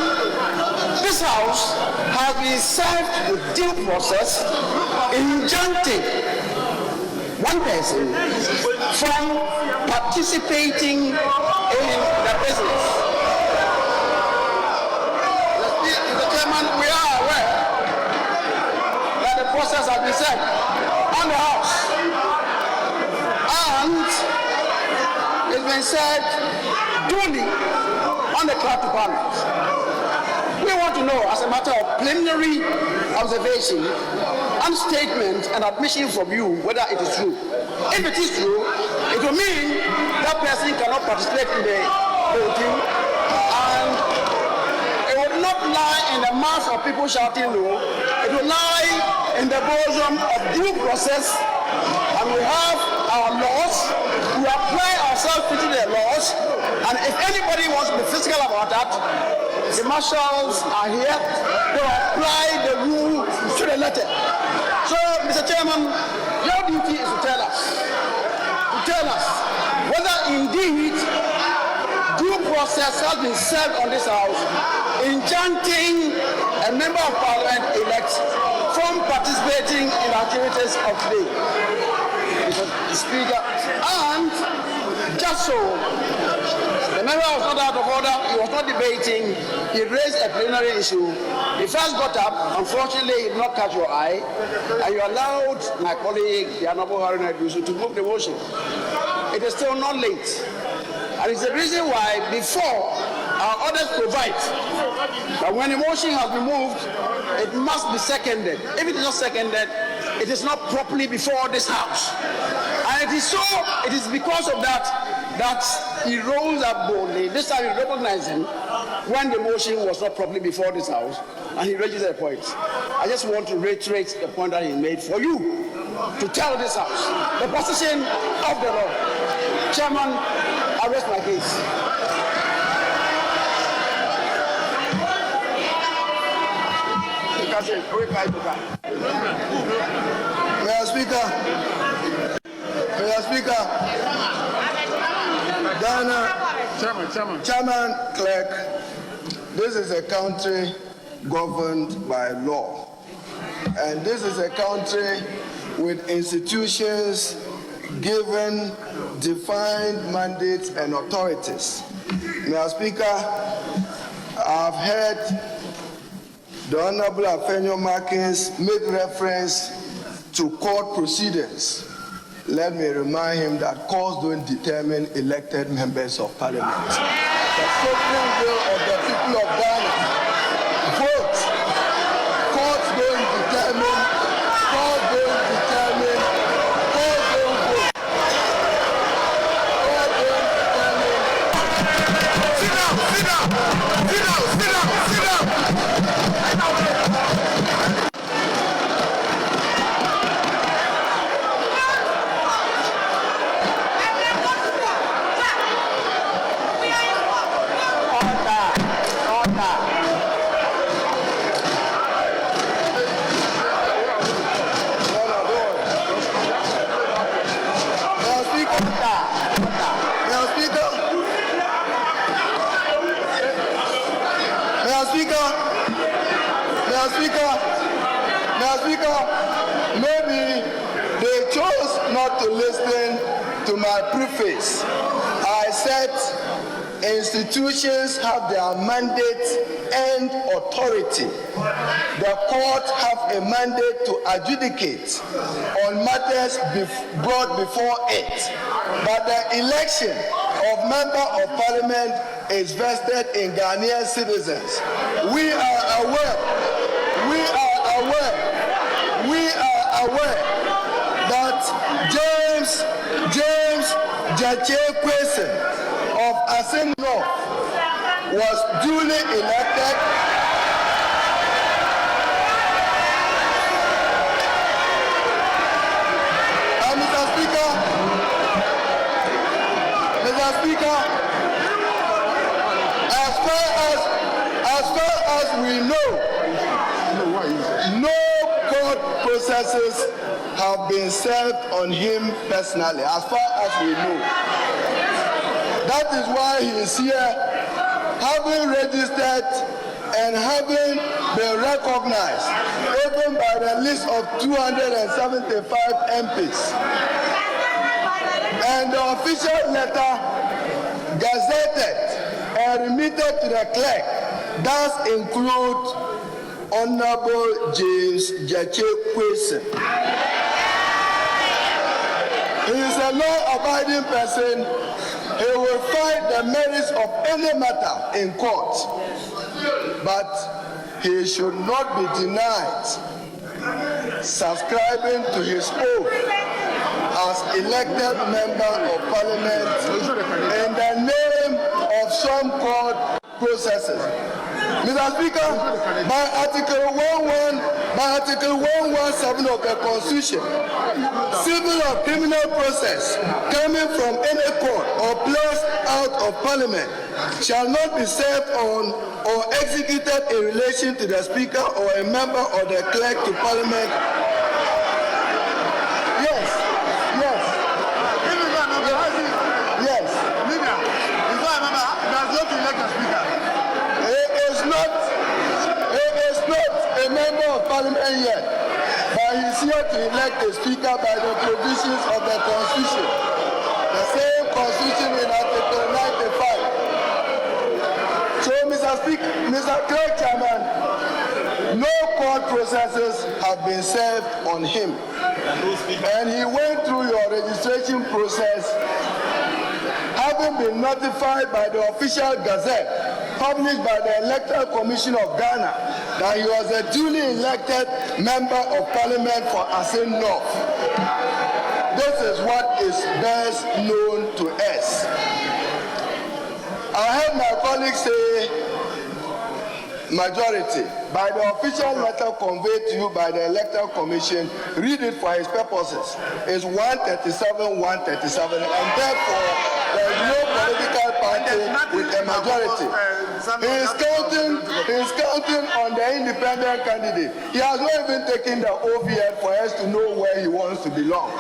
this House has been served with due process, injuncting one person from participating in the business. Mr. Chairman, we are aware that the process has been set on the House. And it's been said duly on the clerk to Parliament. We want to know, as a matter of preliminary observation and statement and admission from you, whether it is true. If it is true, it will mean that person cannot participate in the voting, and it would not lie in the mass of people shouting no. It will lie in the bosom of due process, and we have our laws. We apply ourselves to the laws, and if anybody wants to be physical about that, the marshals are here to apply the rule to the letter. So, Mr. Chairman, your duty is to tell us whether indeed due process has been served on this House, enjoining a member of Parliament elect from participating in the activities of today. Mr. Speaker, and just so, the member was not out of order, he was not debating, he raised a plenary issue. He first got up, unfortunately he did not catch your eye, and you allowed my colleague, the Honorable Hweree, to move the motion. It is still not late. And it's the reason why before our orders provide that when a motion has been moved, it must be seconded. If it is not seconded, it is not properly before this House. And it is so, it is because of that he rose up boldly. This time we recognize him when the motion was not properly before this House, and he raises a point. I just want to reiterate the point that he made for you to tell this House the position of the law. Chairman, I rest my case. Mr. Speaker, Ghana, Chairman Clerk, this is a country governed by law. And this is a country with institutions given defined mandates and authorities. Mr. Speaker, I've heard the Honorable Afenyo Markins make reference to court proceedings. Let me remind him that courts don't determine elected members of Parliament. The sovereign will of the people of Ghana vote. Courts don't determine, courts don't determine, courts don't vote. Courts don't determine. Sit down, sit down, sit down, sit down, sit down. maybe they chose not to listen to my preface. I said institutions have their mandate and authority. The court have a mandate to adjudicate on matters brought before it. But the election of member of parliament is vested in Ghanaian citizens. We are aware that James Jache-Kwesi of Asin North was duly elected and Mr. Speaker, as far as we know, no court processes have been served on him personally, as far as we know. That is why he is here, having registered and having been recognized, even by the list of 275 MPs. And the official letter gazetted and remitted to the clerk does include Honorable James Jache-Kwesi. He is a law-abiding person. He will fight the merits of any matter in court, but he should not be denied subscribing to his oath as elected member of parliament in the name of some court processes. Mr. Speaker, by Article 117 of the Constitution, civil or criminal process coming from any court or placed out of parliament shall not be served on or executed in relation to the Speaker or a member or the clerk to parliament. Parliament yet, but he is here to elect a speaker by the provisions of the Constitution, the same Constitution in Article 95. So, Mr. Clerk Chairman, no court processes have been served on him, and he went through your registration process, having been notified by the official gazette published by the Electoral Commission of Ghana that he was a duly elected member of parliament for Asin North. This is what is best known to us. I heard my colleagues say majority. By the official letter conveyed to you by the Electoral Commission, read it for his purposes. It's 137, 137, and therefore there is no political party with a majority. He is counting on the independent candidate. He has not even taken the oath yet for us to know where he wants to belong.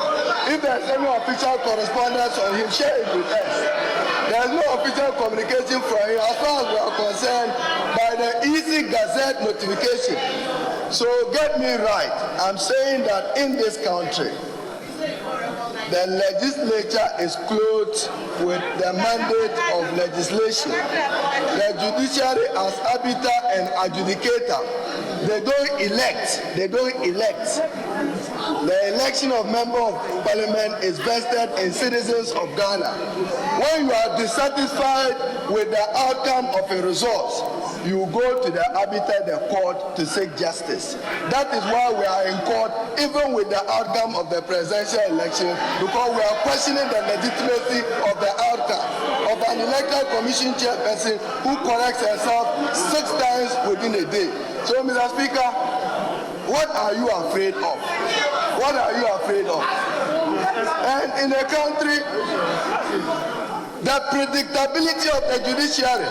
If there's any official correspondence on him, share it with us. There's no official communication from him as far as we are concerned by the Easy Gazette notification. So get me right. I'm saying that in this country, the legislature is clothed with the mandate of legislation. The judiciary as arbiter and adjudicator. They don't elect. The election of member of parliament is vested in citizens of Ghana. When you are dissatisfied with the outcome of a resource, you go to the arbiter, the court, to seek justice. That is why we are in court, even with the outcome of the presidential election, because we are questioning the legitimacy of the outcome of an electoral commission chairperson who corrects herself 6 times within a day. So, Mr. Speaker, what are you afraid of? What are you afraid of? And in a country, the predictability of the judiciary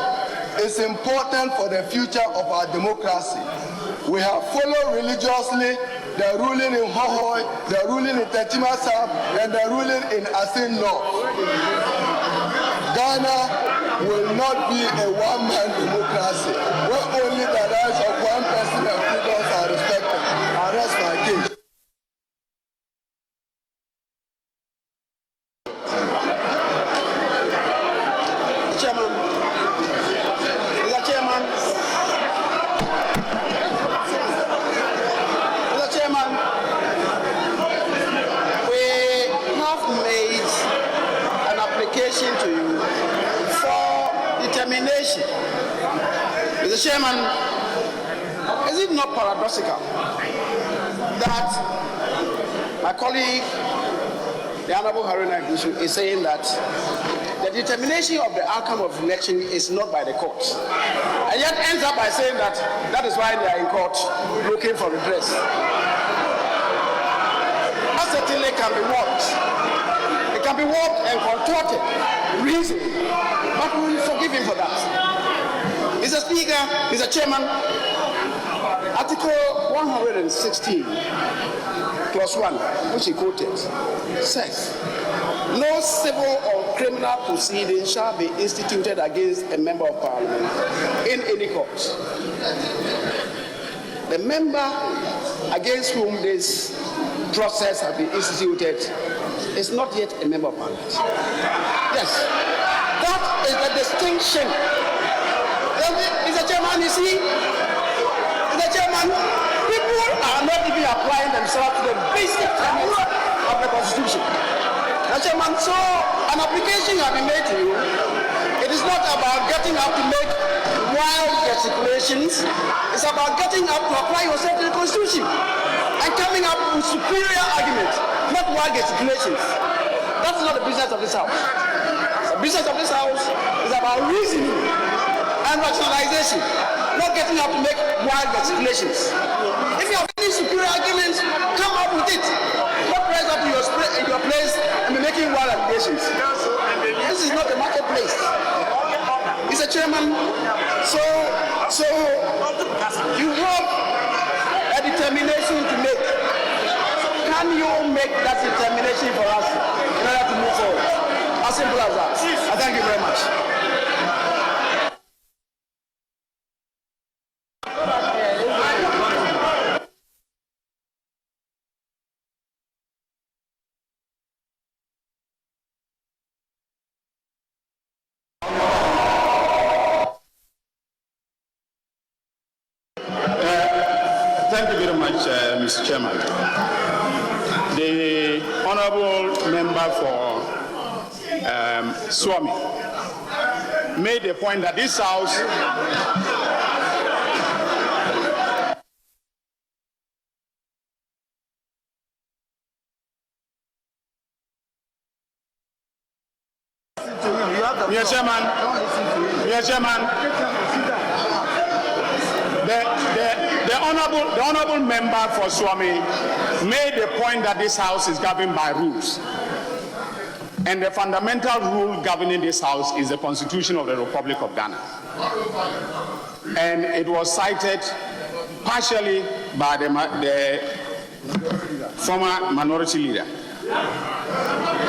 is important for the future of our democracy. We have followed religiously the ruling in Hohoi, the ruling in Techima South, and the ruling in Asin North. Ghana will not be a one-man democracy where only the rights of one person and freedoms are respected. I rest my case. application to you for determination. Mr. Chairman, is it not paradoxical that my colleague, the Honorable Hweree, is saying that the determination of the outcome of election is not by the courts, and yet ends up by saying that that is why they are in court looking for redress? That certainly can be warped. It can be warped and contorted, reasoning, but we will forgive him for that. Mr. Speaker, Mr. Chairman, Article 116, Clause 1, which he quoted, says, no civil or criminal proceeding shall be instituted against a member of Parliament in any court. The member against whom this process has been instituted is not yet a member of Parliament. Yes, that is the distinction. Mr. Chairman, you see, Mr. Chairman, people are not even applying themselves to the basic tenets of the Constitution. Mr. Chairman, so an application has been made to you. It is not about getting up to make wild gesticulations. It's about getting up to apply yourself to the Constitution and coming up with superior arguments, not wild gesticulations. That's not the business of this House. The business of this House is about reasoning and rationalization, not getting up to make wild gesticulations. If you have any superior arguments, come up with it. Not rise up to your place and be making wild allegations. This is not the marketplace. Mr. Chairman, so you have a determination to make. Can you make that determination for us in order to move forward? As simple as that. I thank you very much. Thank you very much, Mr. Chairman. The honourable member for Swami made the point that this House Mr. Chairman, the honourable member for Swami made the point that this House is governed by rules. And the fundamental rule governing this House is the Constitution of the Republic of Ghana. And it was cited partially by the former minority leader.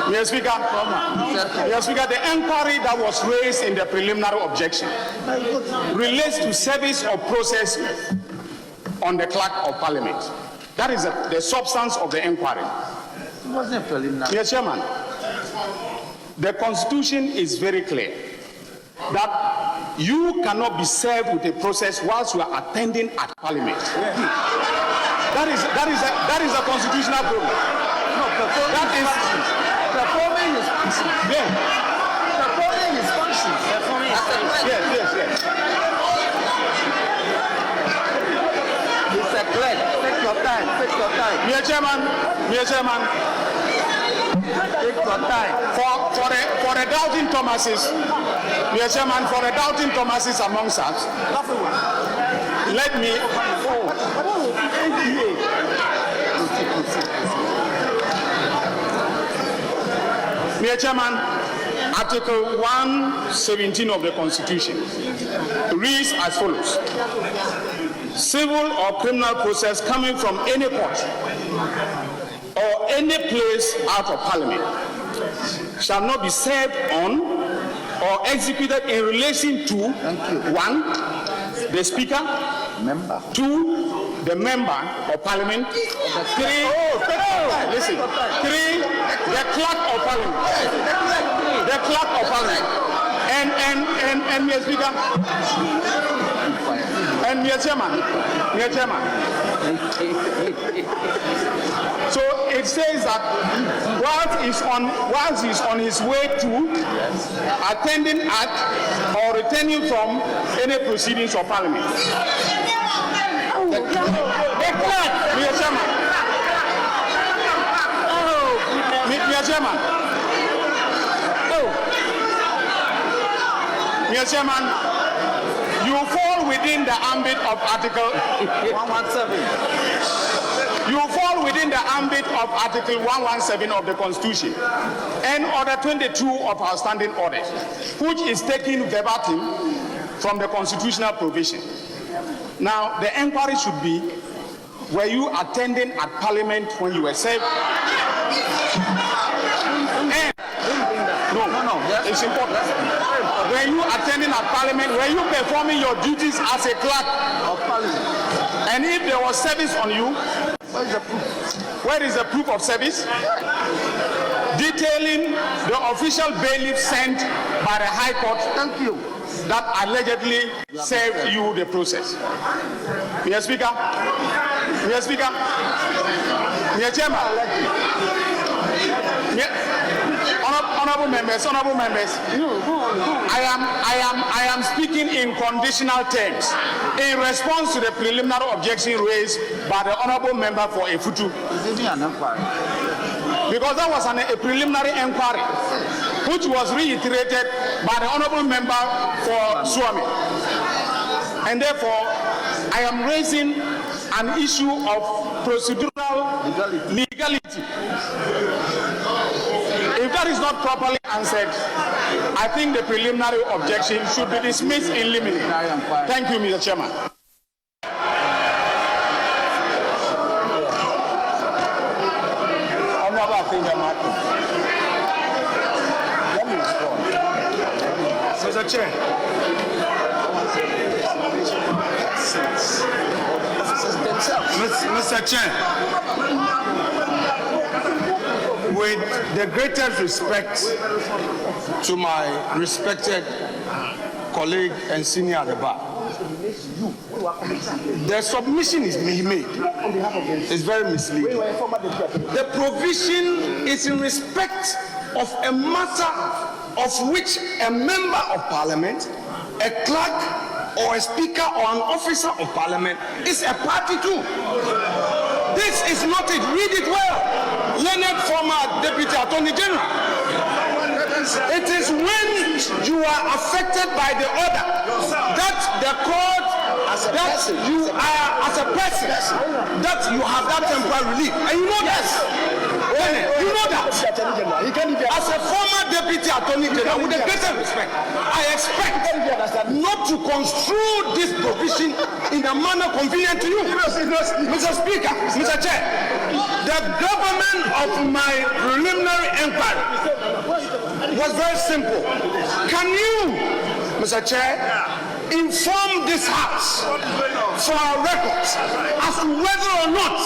Mr. Speaker, the inquiry that was raised in the preliminary objection relates to service or process on the clerk of Parliament. That is the substance of the inquiry. It wasn't preliminary. Mr. Chairman, the Constitution is very clear that you cannot be served with a process whilst you are attending at Parliament. That is a constitutional problem. No, performing his function. Yeah. Performing his function. Yes. It's a clerk. Take your time. Mr. Chairman. Take your time. For the doubting Thomases, Mr. Chairman, for the doubting Thomases amongst us, let me. Mr. Chairman, Article 117 of the Constitution reads as follows: civil or criminal process coming from any court or any place out of Parliament shall not be served on or executed in relation to 1. The Speaker, Member. 2. The Member of Parliament, 3. Listen. 3. The Clerk of Parliament. The Clerk of Parliament. And Mr. Speaker, and Mr. Chairman, So it says that whilst he's on his way to attending at or returning from any proceedings of Parliament. Mr. Chairman, you fall within the ambit of Article 117. You fall within the ambit of Article 117 of the Constitution and Order 22 of our standing orders, which is taken verbatim from the constitutional provision. Now, the inquiry should be, were you attending at Parliament when you were served? No, it's important. Were you attending at Parliament? Were you performing your duties as a clerk of Parliament? And if there was service on you, where is the proof? Where is the proof of service? Detailing the official bailiff sent by the High Court. Thank you. That allegedly served you the process. Mr. Speaker, Mr. Speaker, Mr. Chairman, honorable members, I am speaking in conditional terms in response to the preliminary objection raised by the honorable member for Efutu. Because that was a preliminary inquiry, which was reiterated by the honorable member for Swami. And therefore, I am raising an issue of procedural legality. If that is not properly answered, I think the preliminary objection should be dismissed in limine. Thank you, Mr. Chairman. Mr. Chair. Mr. Chair, with the greatest respect to my respected colleague and senior at the bar, the submission is made. It's very misleading. The provision is in respect of a matter of which a member of Parliament, a clerk, or a speaker or an officer of Parliament is a party to. This is not it. Read it well. Learned former Deputy Attorney General. It is when you are affected by the order that the court, that you are as a person, that you have that temporary relief. And you know that. You know that. As a former Deputy Attorney General, with the greatest respect, I expect not to construe this provision in a manner convenient to you. Mr. Speaker, Mr. Chair, the government of my preliminary inquiry was very simple. Can you, Mr. Chair, inform this House for our records as to whether or not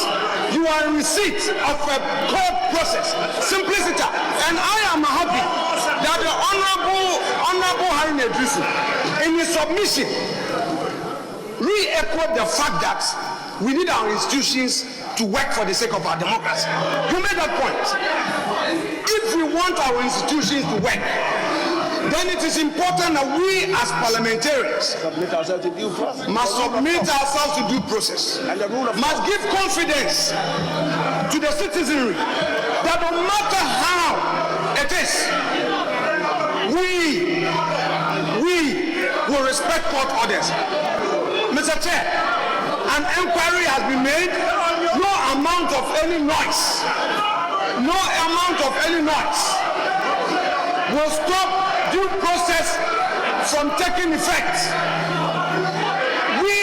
you are in receipt of a court process? Simplicity. And I am happy that the Honorable Hweree in his submission re-echoed the fact that we need our institutions to work for the sake of our democracy. You made that point. If we want our institutions to work, then it is important that we as parliamentarians must submit ourselves to due process, must give confidence to the citizenry that no matter how it is, we will respect court orders. Mr. Chair, an inquiry has been made. No amount of any noise will stop due process from taking effect. We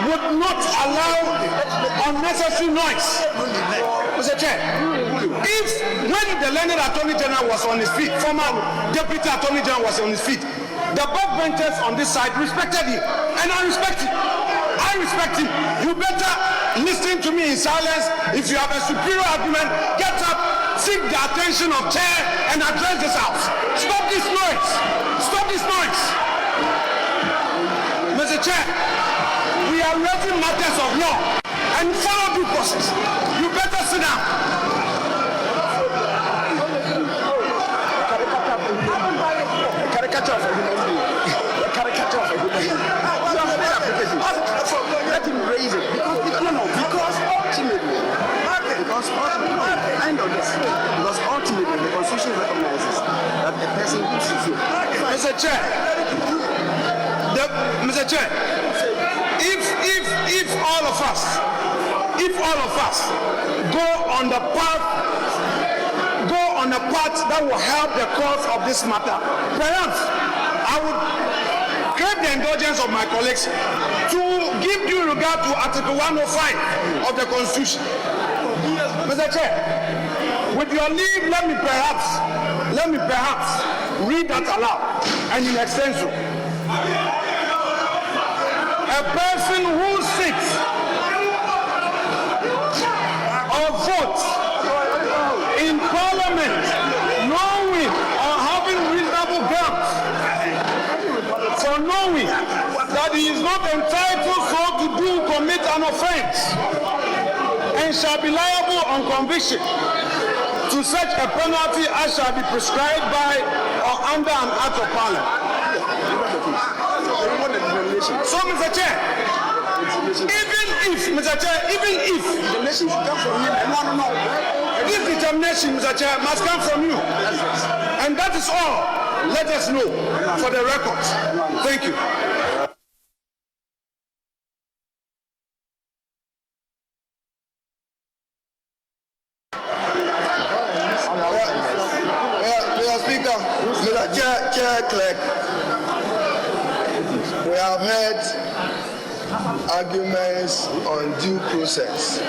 would not allow unnecessary noise. Mr. Chair, if when the learned Attorney General was on his feet, former Deputy Attorney General was on his feet, the backbenchers on this side respected him, and I respect him. You better listen to me in silence. If you have a superior argument, get up, seek the attention of chair, and address this House. Stop this noise. Mr. Chair, we are raising matters of law, and and follow due process. You better sit down. Caricature of a human being. Caricature of a human being. Let him raise it because ultimately, end of this. Because ultimately, the Constitution recognizes that a person who is you. Mr. Chair, if all of us go on the path that will help the cause of this matter, perhaps I would crave the indulgence of my colleagues to give due regard to Article 105 of the Constitution. Mr. Chair, with your leave, let me perhaps read that aloud and in extenso. A person who sits or votes in Parliament knowing or having reasonable grounds for knowing that he is not entitled so to do commit an offense and shall be liable on conviction to such a penalty as shall be prescribed by or under an act of Parliament. So, Mr. Chair, even if this determination, Mr. Chair, must come from you, and that is all. Let us know for the records. Thank you. Mr. Speaker, Mr. Chair Clerk, we have heard arguments on due process,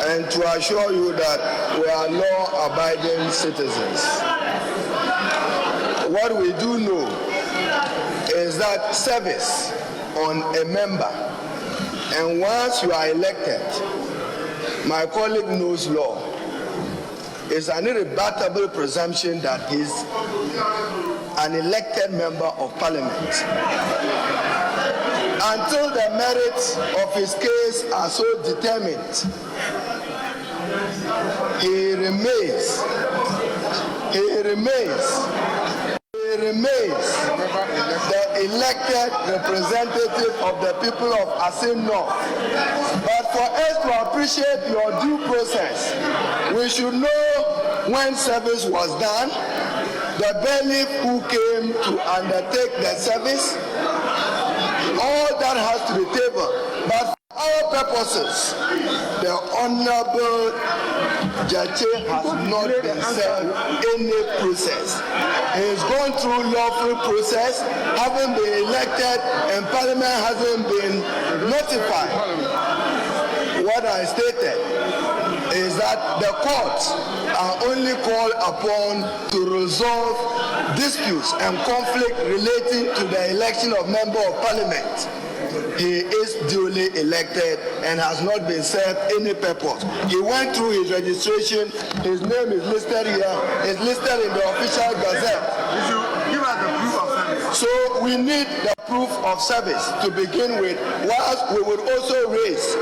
and to assure you that we are law-abiding citizens. What we do know is that service on a member, and once you are elected, my colleague knows law, is an irrebuttable presumption that he's an elected member of Parliament. Until the merits of his case are so determined, he remains the elected representative of the people of Asin North. But for us to appreciate your due process, we should know when service was done, the bailiff who came to undertake the service, all that has to be tabled. But for our purposes, the Honorable Jache has not been served any process. He has gone through lawful process, having been elected, and Parliament hasn't been notified. What I stated is that the courts are only called upon to resolve disputes and conflict relating to the election of member of Parliament. He is duly elected and has not been served any purpose. He went through his registration. His name is listed here. It's listed in the official gazette. Give us the proof of service. So we need the proof of service to begin with, whilst we would also raise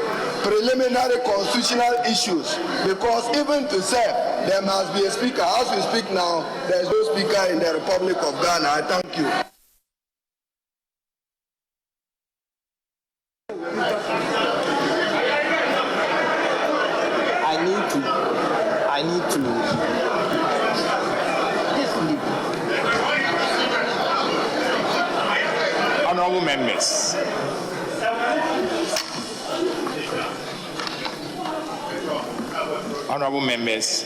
preliminary constitutional issues, because even to serve, there must be a speaker. As we speak now, there is no speaker in the Republic of Ghana. I thank you. I need to Honorable members,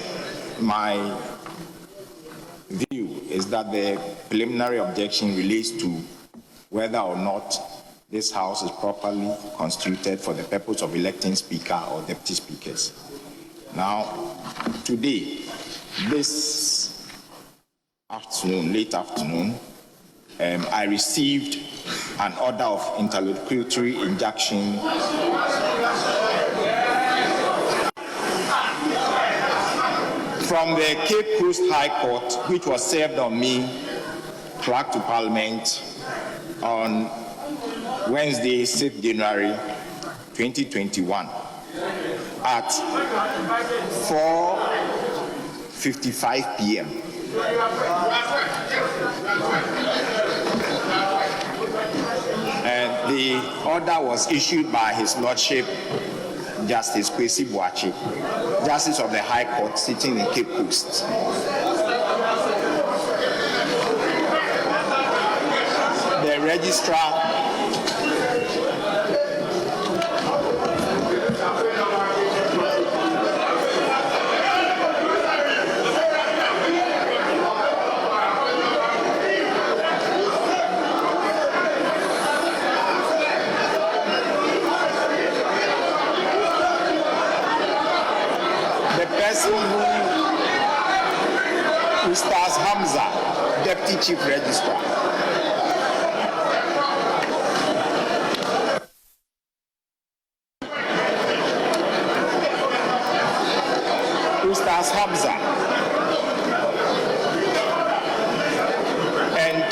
my view is that the preliminary objection relates to whether or not this House is properly constituted for the purpose of electing Speaker or Deputy Speakers. Now, today, this afternoon, late afternoon, I received an order of interlocutory injunction from the Cape Coast High Court, which was served on me, Clerk to Parliament, on Wednesday, 6th January 2021. at 4:55 p.m. And the order was issued by His Lordship Justice Kusi-Appiah, Justice of the High Court sitting in Cape Coast. The registrar who stars Hamza, Deputy Chief Registrar. Who stars Hamza. And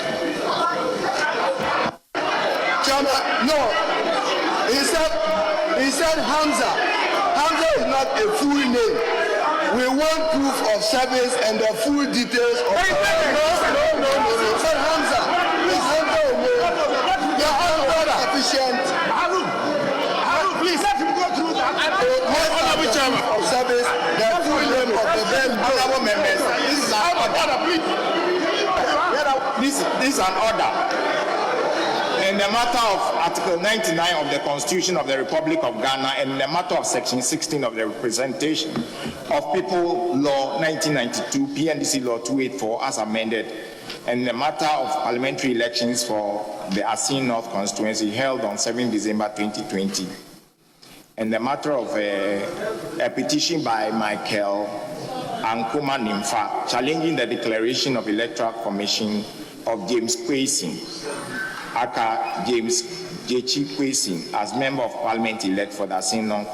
Chairman, no. He said Hamza. Hamza is not a full name. We want proof of service and the full details of... No. It's not Hamza. It's Hamza Omei. Your order sufficient. Please, let him go through that. Honorable Chairman of service, the full name of the then honorable members. This is an order, please. This is an order. In the matter of Article 99 of the Constitution of the Republic of Ghana and in the matter of Section 16 of the Representation of People Law 1992, PNDC Law 284 as amended, and in the matter of parliamentary elections for the Asin North constituency held on 7 December 2020, and the matter of a petition by Michael Ankuma Nimfa challenging the declaration of Electoral Commission of James Kwesi, aka James Jechi Kwesi, as Member of Parliament elect for the Asin North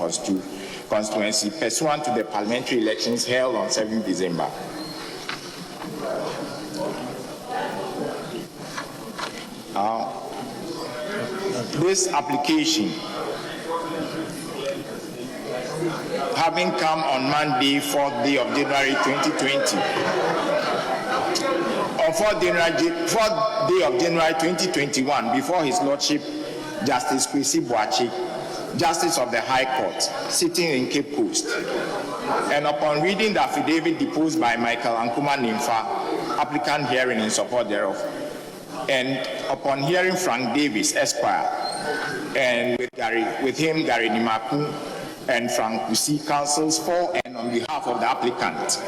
constituency pursuant to the parliamentary elections held on 7 December. This application, having come on Monday, 4th day of January 2020, on 4th day of January 2021, before His Lordship Justice Kusi-Appiah, Justice of the High Court, sitting in Cape Coast, and upon reading the affidavit deposed by Michael Ankuma Nimfa, applicant hearing in support thereof, and upon hearing Frank Davis, Esquire, and with him Gary Nimaku and Frank Kusi, counsels for and on behalf of the applicant,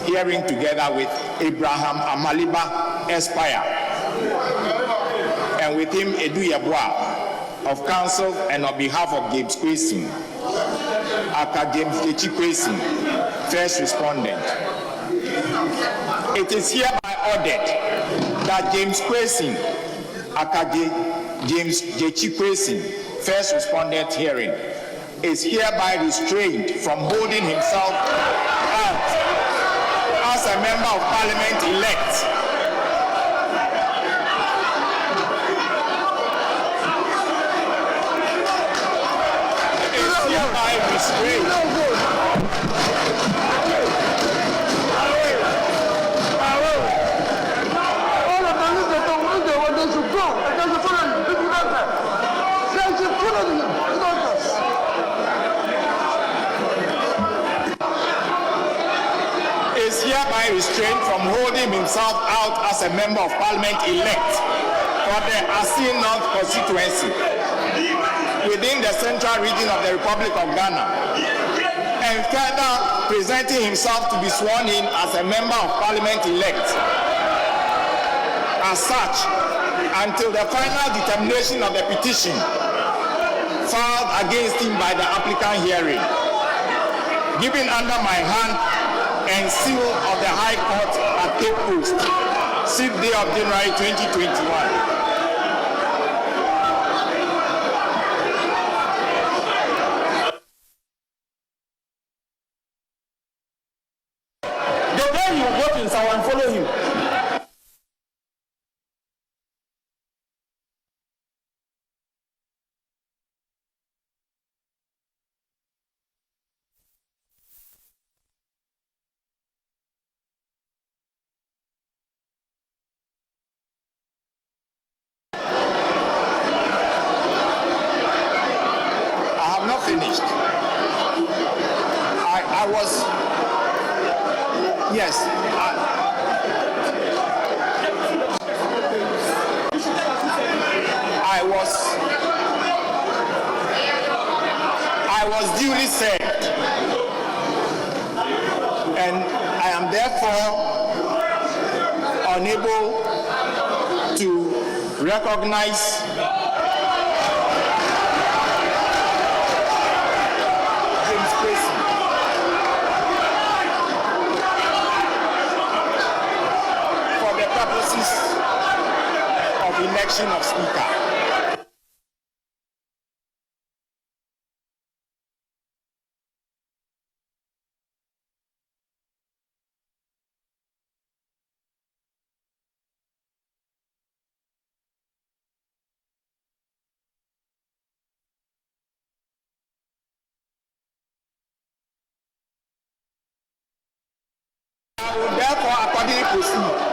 hearing together with Abraham Amaliba, Esquire, and with him Edu Yabua of counsel and on behalf of James Kwesi, aka James Jechi Kwesi, first respondent. It is hereby ordered that James Kwesi, aka James Jechi Kwesi, first respondent hearing, is hereby restrained from holding himself out as a member of Parliament elect restrained from holding himself out as a member of Parliament elect for the Asin North constituency within the central region of the Republic of Ghana, and further presenting himself to be sworn in as a member of Parliament elect as such until the final determination of the petition filed against him by the applicant hearing, given under my hand and seal of the High Court at Cape Coast, 6th day of January 2021. The way you vote in someone, follow him. was duly served, and I am therefore unable to recognize James Tracy for the purposes of election of Speaker. I will therefore accordingly proceed.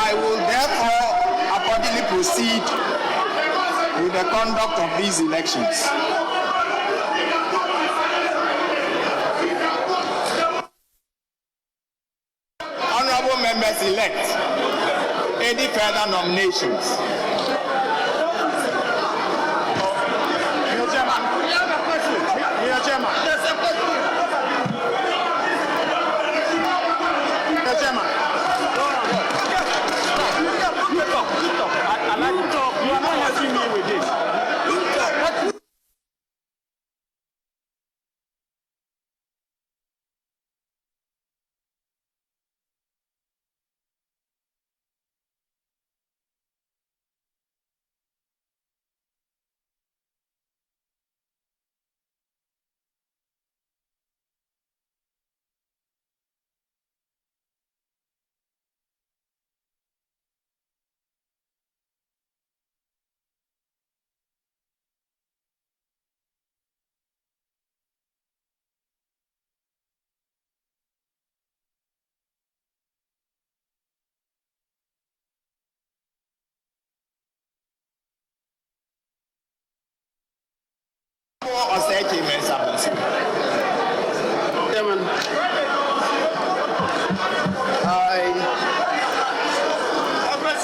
I will therefore accordingly proceed with the conduct of these elections. Honorable members elect, any further nominations? Mr. Chairman, Mr. Chairman, Mr. Chairman. I like to talk. You are not helping me with this. Osei Chairman,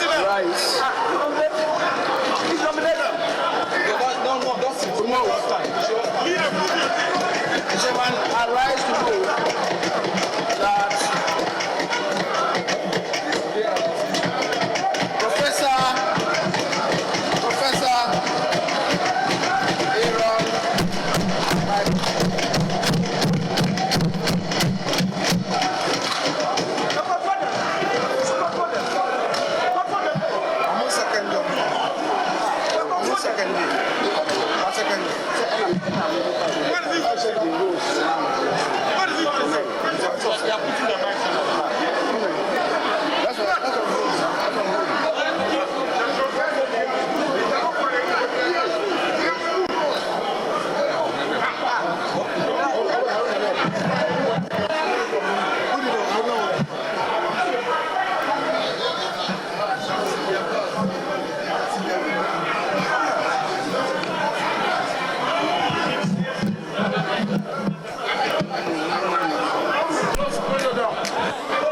I rise. Chairman, I rise to move that Professor What is it?